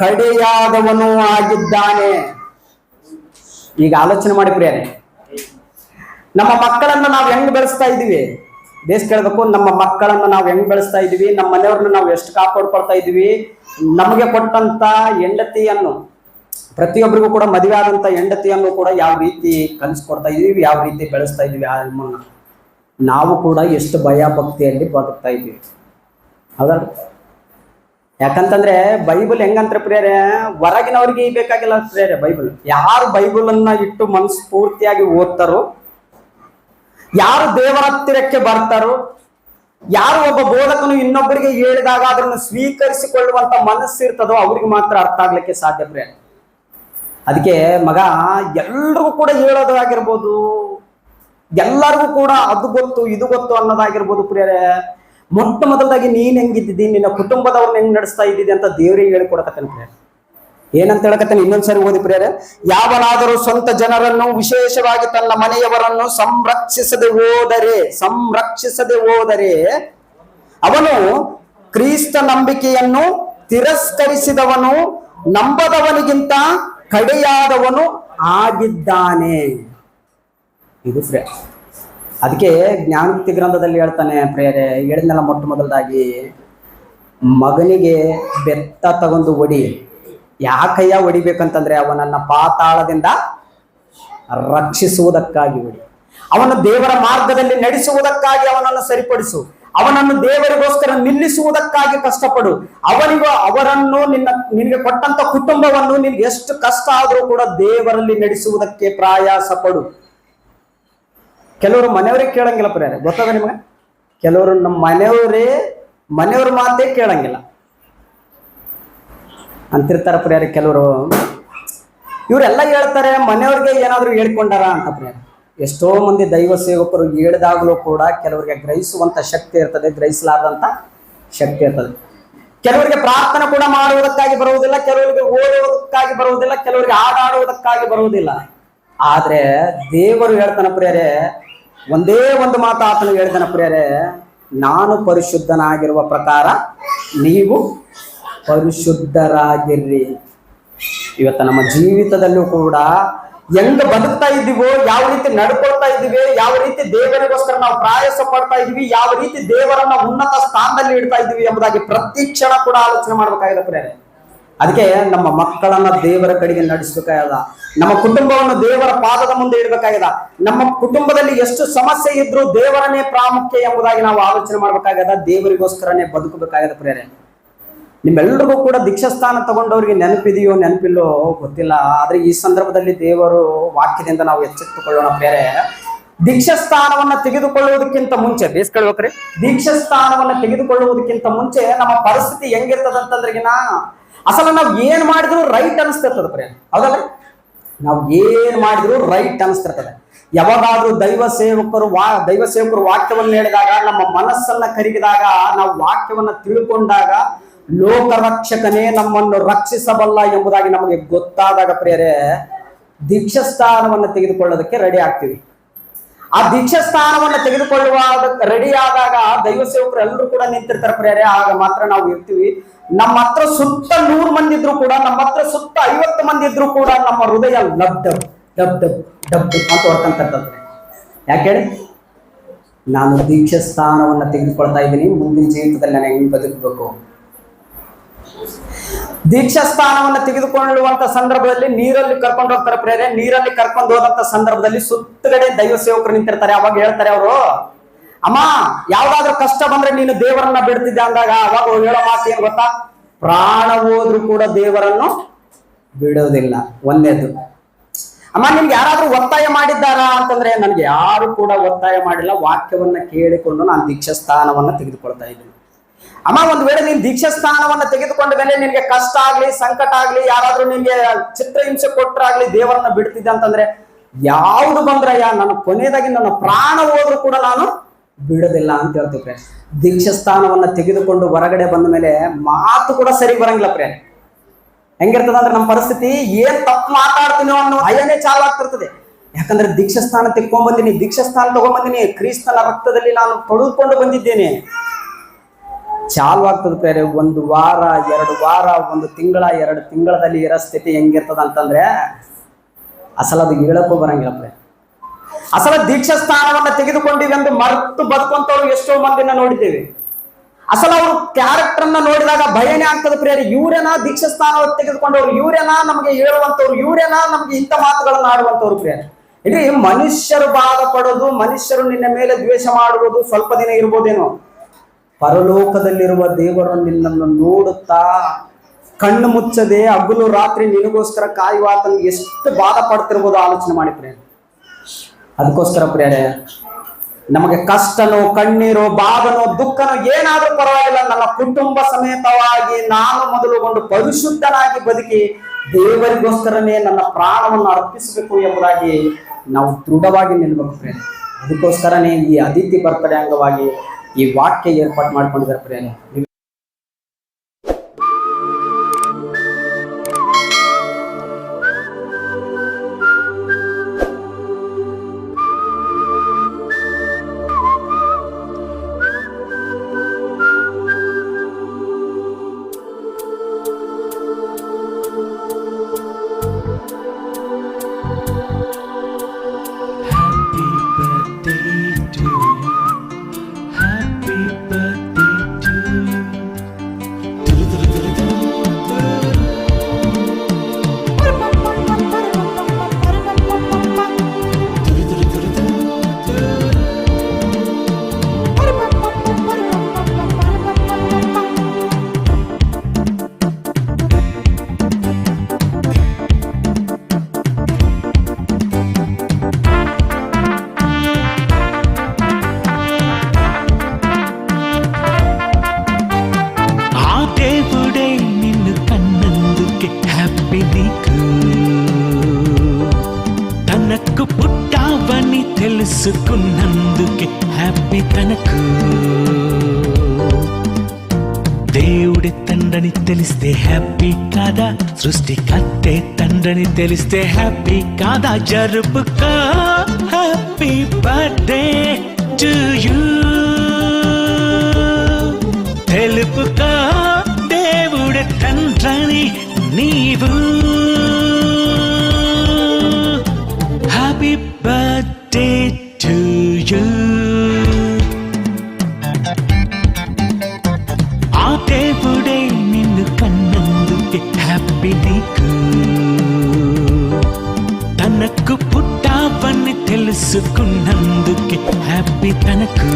S1: ಕಡೆಯಾದವನು ಆಗಿದ್ದಾನೆ. ಈಗ ಆಲೋಚನೆ ಮಾಡಿ ಪ್ರಿಯರೇ, ನಮ್ಮ ಮಕ್ಕಳನ್ನು ನಾವು ಹೆಂಗ್ ಬೆಳೆಸ್ತಾ ಇದ್ದೀವಿ? ಬೇಸ್ ಕೇಳಬೇಕು, ನಮ್ಮ ಮಕ್ಕಳನ್ನು ನಾವು ಹೆಂಗ್ ಬೆಳೆಸ್ತಾ ಇದ್ದೀವಿ? ನಮ್ಮ ಮನೆಯವ್ರನ್ನ ನಾವು ಎಷ್ಟು ಕಾಪಾಡ್ಕೊಳ್ತಾ ಇದ್ದೀವಿ? ನಮಗೆ ಕೊಟ್ಟಂತ ಹೆಂಡತಿಯನ್ನು, ಪ್ರತಿಯೊಬ್ಬರಿಗೂ ಕೂಡ ಮದುವೆ ಆದಂತ ಹೆಂಡತಿಯನ್ನು ಕೂಡ ಯಾವ ರೀತಿ ಕಲಿಸ್ಕೊಡ್ತಾ ಇದೀವಿ, ಯಾವ ರೀತಿ ಬೆಳೆಸ್ತಾ ಇದೀವಿ? ನಾವು ಕೂಡ ಎಷ್ಟು ಭಯ ಭಕ್ತಿಯಲ್ಲಿ ಬದುಕ್ತಾ ಇದ್ದೀವಿ, ಹೌದಾ? ಯಾಕಂತಂದ್ರೆ ಬೈಬಲ್ ಹೆಂಗಂದ್ರೆ ಪ್ರಿಯರೇ, ಹೊರಗಿನವ್ರಿಗೆ ಬೇಕಾಗಿಲ್ಲ ಪ್ರಿಯರೇ. ಬೈಬಲ್ ಯಾರು ಬೈಬಲ್ ಅನ್ನ ಇಟ್ಟು ಮನಸ್ಫೂರ್ತಿಯಾಗಿ ಓದ್ತಾರೋ, ಯಾರು ದೇವರ ಹತ್ತಿರಕ್ಕೆ ಬರ್ತಾರೋ, ಯಾರು ಒಬ್ಬ ಬೋಧಕನು ಇನ್ನೊಬ್ಬರಿಗೆ ಹೇಳಿದಾಗ ಅದನ್ನು ಸ್ವೀಕರಿಸಿಕೊಳ್ಳುವಂತ ಮನಸ್ಸಿರ್ತದೋ ಅವ್ರಿಗೆ ಮಾತ್ರ ಅರ್ಥ ಆಗ್ಲಿಕ್ಕೆ ಸಾಧ್ಯ ಪ್ರಿಯರೇ. ಅದಕ್ಕೆ ಮಗ ಎಲ್ರಿಗೂ ಕೂಡ ಹೇಳೋದು ಆಗಿರ್ಬೋದು, ಎಲ್ಲರಿಗೂ ಕೂಡ ಅದು ಗೊತ್ತು ಇದು ಗೊತ್ತು ಅನ್ನೋದಾಗಿರ್ಬೋದು ಪ್ರಿಯರೇ. ಮೊಟ್ಟ ಮೊದಲಾಗಿ ನೀನ್ ಹೆಂಗಿದ್ದಿದ್ದಿ, ನಿನ್ನ ಕುಟುಂಬದವ್ರನ್ನ ಹೆಂಗ್ ನಡೆಸ್ತಾ ಇದ್ದಿದ್ದಿ ಅಂತ ದೇವರಿಗೆ ಹೇಳಿಕೊಡಕತ್ತೇನೆ ಪ್ರಿಯರೇ. ಏನಂತ ಹೇಳಕತ್ತೇನೆ, ಇನ್ನೊಂದ್ಸರಿ ಓದಿ ಪ್ರಿಯರೇ. ಯಾವನಾದರೂ ಸ್ವಂತ ಜನರನ್ನು, ವಿಶೇಷವಾಗಿ ತನ್ನ ಮನೆಯವರನ್ನು ಸಂರಕ್ಷಿಸದೆ ಹೋದರೆ ಅವನು ಕ್ರಿಸ್ತ ನಂಬಿಕೆಯನ್ನು ತಿರಸ್ಕರಿಸಿದವನು, ನಂಬದವನಿಗಿಂತ ಕಡೆಯಾದವನು ಆಗಿದ್ದಾನೆ. ಇದು ಪ್ರಿಯ. ಅದಕ್ಕೆ ಜ್ಞಾನೋಕ್ತಿ ಗ್ರಂಥದಲ್ಲಿ ಹೇಳ್ತಾನೆ ಪ್ರಿಯರೇ, ಹೇಳಿದ್ನೆಲ್ಲ ಮೊಟ್ಟ ಮೊದಲದಾಗಿ, ಮಗನಿಗೆ ಬೆತ್ತ ತಗೊಂಡು ಹೊಡಿ. ಯಾಕಯ್ಯ ಹೊಡಿಬೇಕಂತಂದ್ರೆ ಅವನನ್ನ ಪಾತಾಳದಿಂದ ರಕ್ಷಿಸುವುದಕ್ಕಾಗಿ ಹೊಡಿ. ಅವನು ದೇವರ ಮಾರ್ಗದಲ್ಲಿ ನಡೆಸುವುದಕ್ಕಾಗಿ ಅವನನ್ನು ಸರಿಪಡಿಸು. ಅವನನ್ನು ದೇವರಿಗೋಸ್ಕರ ನಿಲ್ಲಿಸುವುದಕ್ಕಾಗಿ ಕಷ್ಟಪಡು. ಅವರನ್ನು ನಿನಗೆ ಕೊಟ್ಟಂತ ಕುಟುಂಬವನ್ನು ನಿನ್ಗೆ ಎಷ್ಟು ಕಷ್ಟ ಆದರೂ ಕೂಡ ದೇವರಲ್ಲಿ ನಡೆಸುವುದಕ್ಕೆ ಪ್ರಯಾಸ ಪಡು. ಕೆಲವರು ಮನೆಯವರೇ ಕೇಳಂಗಿಲ್ಲ ಪ್ರಿಯರೇ, ಗೊತ್ತದ ನಿಮಗೆ? ಕೆಲವರು ನಮ್ಮ ಮನೆಯವ್ರ ಮಾತೇ ಕೇಳಂಗಿಲ್ಲ ಅಂತಿರ್ತಾರ ಪ್ರಿಯರೇ. ಕೆಲವರು ಇವರೆಲ್ಲ ಹೇಳ್ತಾರೆ ಮನೆಯವ್ರಿಗೆ ಏನಾದ್ರು ಹೇಳ್ಕೊಂಡಾರ ಅಂತ ಪ್ರಿಯರೇ. ಎಷ್ಟೋ ಮಂದಿ ದೈವ ಸೇವಕರು ಹೇಳಿದಾಗಲೂ ಕೂಡ ಕೆಲವರಿಗೆ ಗ್ರಹಿಸುವಂತ ಶಕ್ತಿ ಇರ್ತದೆ, ಗ್ರಹಿಸಲಾರದಂತ ಶಕ್ತಿ ಇರ್ತದೆ. ಕೆಲವರಿಗೆ ಪ್ರಾರ್ಥನೆ ಕೂಡ ಮಾಡುವುದಕ್ಕಾಗಿ ಬರುವುದಿಲ್ಲ, ಕೆಲವರಿಗೆ ಓದುವುದಕ್ಕಾಗಿ ಬರುವುದಿಲ್ಲ, ಕೆಲವರಿಗೆ ಹಾಡಾಡುವುದಕ್ಕಾಗಿ ಬರುವುದಿಲ್ಲ. ಆದ್ರೆ ದೇವರು ಹೇಳ್ತಾನ ಪ್ರಿಯರೇ, ಒಂದೇ ಒಂದು ಮಾತು ಆತನು ಹೇಳ್ತಾನ ಪ್ರಿಯರೇ, ನಾನು ಪರಿಶುದ್ಧನಾಗಿರುವ ಪ್ರಕಾರ ನೀವು ಪರಿಶುದ್ಧರಾಗಿರ್ರಿ. ಇವತ್ತ ನಮ್ಮ ಜೀವಿತದಲ್ಲೂ ಕೂಡ ಹೆಂಗ ಬದುಕ್ತಾ ಇದ್ದೀವೋ, ಯಾವ ರೀತಿ ನಡ್ಕೊಳ್ತಾ ಇದ್ದೀವಿ, ಯಾವ ರೀತಿ ದೇವರಿಗೋಸ್ಕರ ನಾವು ಪ್ರಯಾಸ ಪಡ್ತಾ ಇದೀವಿ, ಯಾವ ರೀತಿ ದೇವರನ್ನ ಉನ್ನತ ಸ್ಥಾನದಲ್ಲಿ ಇಡ್ತಾ ಇದ್ದೀವಿ ಎಂಬುದಾಗಿ ಪ್ರತಿ ಕ್ಷಣ ಕೂಡ ಆಲೋಚನೆ ಮಾಡ್ಬೇಕಾಗಿದೆ ಪ್ರಿಯರೇ. ಅದಕ್ಕೆ ನಮ್ಮ ಮಕ್ಕಳನ್ನ ದೇವರ ಕಡೆಗೆ ನಡೆಸಬೇಕಾಗದ, ನಮ್ಮ ಕುಟುಂಬವನ್ನು ದೇವರ ಪಾದದ ಮುಂದೆ ಇಡಬೇಕಾಗದ. ನಮ್ಮ ಕುಟುಂಬದಲ್ಲಿ ಎಷ್ಟು ಸಮಸ್ಯೆ ಇದ್ರೂ ದೇವರನ್ನೇ ಪ್ರಾಮುಖ್ಯ ಎಂಬುದಾಗಿ ನಾವು ಆಲೋಚನೆ ಮಾಡ್ಬೇಕಾಗದ, ದೇವರಿಗೋಸ್ಕರನೇ ಬದುಕಬೇಕಾಗದ ಪ್ರಿಯರೇ. ನಿಮ್ಮೆಲ್ಲರಿಗೂ ಕೂಡ ದೀಕ್ಷಾಸ್ಥಾನ ತಗೊಂಡವ್ರಿಗೆ ನೆನಪಿದೆಯೋ ನೆನಪಿಲ್ಲೋ ಗೊತ್ತಿಲ್ಲ. ಆದ್ರೆ ಈ ಸಂದರ್ಭದಲ್ಲಿ ದೇವರು ವಾಕ್ಯದಿಂದ ನಾವು ಎಚ್ಚೆತ್ತುಕೊಳ್ಳೋಣ ಪ್ರಿಯರೇ. ದೀಕ್ಷಾಸ್ಥಾನವನ್ನ ತೆಗೆದುಕೊಳ್ಳುವುದಕ್ಕಿಂತ ಮುಂಚೆ, ಬೇಸ್ಕೊಳ್ಬೇಕ್ರಿ, ದೀಕ್ಷಾಸ್ಥಾನವನ್ನ ತೆಗೆದುಕೊಳ್ಳುವುದಕ್ಕಿಂತ ಮುಂಚೆ ನಮ್ಮ ಪರಿಸ್ಥಿತಿ ಹೆಂಗಿರ್ತದಂತಂದ್ರಿಗಿನ ಅಸಲ ನಾವು ಏನ್ ಮಾಡಿದ್ರು ರೈಟ್ ಅನಿಸ್ತಿರ್ತದೆ ಪ್ರಿಯ, ಹೌದಲ್ಲ? ನಾವು ಏನ್ ಮಾಡಿದ್ರು ರೈಟ್ ಅನಿಸ್ತಿರ್ತದೆ. ಯಾವಾಗಾದ್ರೂ ದೈವ ಸೇವಕರು ವಾಕ್ಯವನ್ನು ಹೇಳಿದಾಗ, ನಮ್ಮ ಮನಸ್ಸನ್ನ ಕರಗಿದಾಗ, ನಾವು ವಾಕ್ಯವನ್ನ ತಿಳ್ಕೊಂಡಾಗ, ಲೋಕರಕ್ಷಕನೇ ನಮ್ಮನ್ನು ರಕ್ಷಿಸಬಲ್ಲ ಎಂಬುದಾಗಿ ನಮಗೆ ಗೊತ್ತಾದಾಗ ಪ್ರಿಯರೇ, ದೀಕ್ಷಾಸ್ಥಾನವನ್ನು ತೆಗೆದುಕೊಳ್ಳೋದಕ್ಕೆ ರೆಡಿ ಆಗ್ತೀವಿ. ಆ ದೀಕ್ಷಾಸ್ಥಾನವನ್ನು ತೆಗೆದುಕೊಳ್ಳುವ ರೆಡಿ ಆದಾಗ ದೈವ ಸೇವಕರು ಎಲ್ಲರೂ ಕೂಡ ನಿಂತಿರ್ತಾರೆ ಪ್ರಿಯರೇ. ಆಗ ಮಾತ್ರ ನಾವು ಇರ್ತೀವಿ. ನಮ್ಮ ಹತ್ರ ಸುತ್ತ 100 ಮಂದಿ ಇದ್ರು ಕೂಡ, ನಮ್ಮ ಹತ್ರ ಸುತ್ತ 50 ಮಂದಿ ಇದ್ರು ಕೂಡ ನಮ್ಮ ಹೃದಯ dub dub dub dub dub ಅಂತ ಹೊಡ್ಕೊಂತಿರ್ತದೆ. ಯಾಕೆ ಹೇಳಿ? ನಾನು ದೀಕ್ಷಾಸ್ಥಾನವನ್ನ ತೆಗೆದುಕೊಳ್ತಾ ಇದ್ದೀನಿ, ಮುಂದಿನ ಜೀವಿತದಲ್ಲಿ ನಾನು ಹೆಂಗ್ ಬದುಕಬೇಕು. ದೀಕ್ಷಾಸ್ಥಾನವನ್ನ ತೆಗೆದುಕೊಳ್ಳುವಂತ ಸಂದರ್ಭದಲ್ಲಿ ನೀರಲ್ಲಿ ಕರ್ಕೊಂಡು ಹೋಗ್ತಾರೆ ಪ್ರೇರೆ. ನೀರಲ್ಲಿ ಕರ್ಕೊಂಡು ಹೋದಂತ ಸಂದರ್ಭದಲ್ಲಿ ಸುತ್ತಗಡೆ ದೈವ ಸೇವಕರು ನಿಂತಿರ್ತಾರೆ. ಅವಾಗ ಹೇಳ್ತಾರೆ ಅವರು, ಅಮ್ಮ ಯಾವ್ದಾದ್ರು ಕಷ್ಟ ಬಂದ್ರೆ ನೀನು ದೇವರನ್ನ ಬಿಡ್ತಿದ್ದೆ ಅಂದಾಗ ಅವಾಗ ಹೇಳೋ ಮಾತು ಏನ್ ಗೊತ್ತಾ? ಪ್ರಾಣ ಹೋದ್ರು ಕೂಡ ದೇವರನ್ನು ಬಿಡೋದಿಲ್ಲ. ಒಂದೇದು. ಅಮ್ಮ ನಿಮ್ಗೆ ಯಾರಾದ್ರೂ ಒತ್ತಾಯ ಮಾಡಿದ್ದಾರಾ ಅಂತಂದ್ರೆ ನನಗೆ ಯಾರು ಕೂಡ ಒತ್ತಾಯ ಮಾಡಿಲ್ಲ. ವಾಕ್ಯವನ್ನ ಕೇಳಿಕೊಂಡು ನಾನು ದೀಕ್ಷಾ ಸ್ಥಾನವನ್ನ ತೆಗೆದುಕೊಳ್ತಾ ಇದ್ದೀನಿ. ಅಮ್ಮ ಒಂದ್ ವೇಳೆ ನೀನ್ ದೀಕ್ಷಾ ಸ್ಥಾನವನ್ನ ತೆಗೆದುಕೊಂಡ ಮೇಲೆ ನಿನ್ಗೆ ಕಷ್ಟ ಆಗ್ಲಿ, ಸಂಕಟ ಆಗ್ಲಿ, ಯಾರಾದ್ರೂ ನಿನ್ಗೆ ಚಿತ್ರಹಿಂಸೆ ಕೊಟ್ಟರಾಗ್ಲಿ, ದೇವರನ್ನ ಬಿಡ್ತಿದ್ದೆ ಅಂತಂದ್ರೆ ಯಾವುದು ಬಂದ್ರಯ್ಯ ನನ್ನ ಕೊನೆಯದಾಗಿ ನನ್ನ ಪ್ರಾಣ ಹೋದ್ರೂ ಕೂಡ ನಾನು ಬಿಡೋದಿಲ್ಲ ಅಂತ ಹೇಳ್ತೀವಿ ಪ್ರೇರೆ. ದೀಕ್ಷಾ ಸ್ಥಾನವನ್ನ ತೆಗೆದುಕೊಂಡು ಹೊರಗಡೆ ಬಂದ ಮೇಲೆ ಮಾತು ಕೂಡ ಸರಿ ಬರಂಗಿಲ್ಲ ಪ್ರೇರೆ. ಹೆಂಗಿರ್ತದ ಅಂದ್ರೆ ನಮ್ಮ ಪರಿಸ್ಥಿತಿ ಏನ್ ತಪ್ಪು ಮಾತಾಡ್ತೀನೋ ಅನ್ನೋ ಭಯನೇ ಚಾಲು ಆಗ್ತಿರ್ತದೆ. ಯಾಕಂದ್ರೆ ದೀಕ್ಷಾ ಸ್ಥಾನ ತೆಕ್ಕೊಂಡ್ಬಂದಿನಿ, ದೀಕ್ಷಾ ಸ್ಥಾನ ತಗೊಂಡ್ಬಂದಿನಿ, ಕ್ರಿಸ್ತನ ರಕ್ತದಲ್ಲಿ ನಾನು ತೊಳೆದುಕೊಂಡು ಬಂದಿದ್ದೇನೆ. ಚಾಲು ಆಗ್ತದೆ ಪ್ರೇರೆ. 1 ವಾರ 2 ವಾರ 1 ತಿಂಗಳ 2 ತಿಂಗಳಲ್ಲಿ ಇರೋ ಸ್ಥಿತಿ ಹೆಂಗಿರ್ತದ ಅಂತಂದ್ರೆ ಅಸಲ ಅದು ಹೇಳಕ್ಕೂ ಬರಂಗಿಲ್ಲ ಪ್ರೇರೆ. ಅಸಲ ದೀಕ್ಷಾ ಸ್ಥಾನವನ್ನ ತೆಗೆದುಕೊಂಡಿವಿ ಎಂದು ಮರೆತು ಬದುಕುವಂತವ್ರು ಎಷ್ಟೋ ಮಂದಿನ ನೋಡಿದ್ದೇವೆ. ಅಸಲ ಅವ್ರ ಕ್ಯಾರೆಕ್ಟರ್ ಅನ್ನ ನೋಡಿದಾಗ ಭಯನೇ ಆಗ್ತದೆ ಪ್ರೇರೆ. ಇವ್ರೇನಾ ದೀಕ್ಷಾ ಸ್ಥಾನವನ್ನು ತೆಗೆದುಕೊಂಡವ್ರು, ಇವ್ರೇನಾ ನಮಗೆ ಹೇಳುವಂತವ್ರು, ಇವ್ರೇನಾ ನಮ್ಗೆ ಇಂಥ ಮಾತುಗಳನ್ನ ಆಡುವಂತವ್ರು ಪ್ರೇರೆ. ಇಡೀ ಮನುಷ್ಯರು ಬಾಧ ಪಡೋದು, ಮನುಷ್ಯರು ನಿನ್ನ ಮೇಲೆ ದ್ವೇಷ ಮಾಡುವುದು ಸ್ವಲ್ಪ ದಿನ ಇರ್ಬೋದೇನೋ, ಪರಲೋಕದಲ್ಲಿರುವ ದೇವರು ನಿನ್ನನ್ನು ನೋಡುತ್ತಾ ಕಣ್ಣು ಮುಚ್ಚದೆ ಹಗಲು ರಾತ್ರಿ ನಿನಗೋಸ್ಕರ ಕಾಯುವಾತನ ಎಷ್ಟು ಬಾಧ ಪಡ್ತಿರ್ಬೋದು ಆಲೋಚನೆ ಮಾಡಿ ಪ್ರೇರೆ. ಅದಕ್ಕೋಸ್ಕರ ಪ್ರೇರೆ ನಮಗೆ ಕಷ್ಟನೋ, ಕಣ್ಣೀರೋ, ಬಾಧನೋ, ದುಃಖನೋ ಏನಾದ್ರೂ ಪರವಾಗಿಲ್ಲ, ನನ್ನ ಕುಟುಂಬ ಸಮೇತವಾಗಿ ನಾನು ಮೊದಲುಗೊಂಡು ಪರಿಶುದ್ಧನಾಗಿ ಬದುಕಿ ದೇವರಿಗೋಸ್ಕರನೇ ನನ್ನ ಪ್ರಾಣವನ್ನು ಅರ್ಪಿಸಬೇಕು ಎಂಬುದಾಗಿ ನಾವು ದೃಢವಾಗಿ ನಿಲ್ಬೇಕು ಪ್ರೇರೆ. ಅದಕ್ಕೋಸ್ಕರನೇ ಈ ಅದಿತಿ ಬರ್ತಡೇ ಅಂಗವಾಗಿ ಈ ವಾಕ್ಯ ಏರ್ಪಾಡು ಮಾಡ್ಕೊಂಡಿದ್ದಾರೆ ಪ್ರೇರೆ.
S2: తనకు పుట్టావని తెలుసుకున్నందుకే హ్యాపీ తనకు. దేవుడి తండ్రిని తెలిస్తే హ్యాపీ కాదా, సృష్టికర్తే తండ్రిని తెలిస్తే హ్యాపీ కాదా? జరుపుకో హ్యాపీ బర్త్డే టు యూ, తెలుపుకో దేవుడి తండ్రిని నీవు. Happy birthday to you. ఆ దేవుడే నిన్ను కన్నందుకే హ్యాపీ నీకు. తనకు పుట్టావని తెలుసుకున్నందుకే హ్యాపీ తనకు.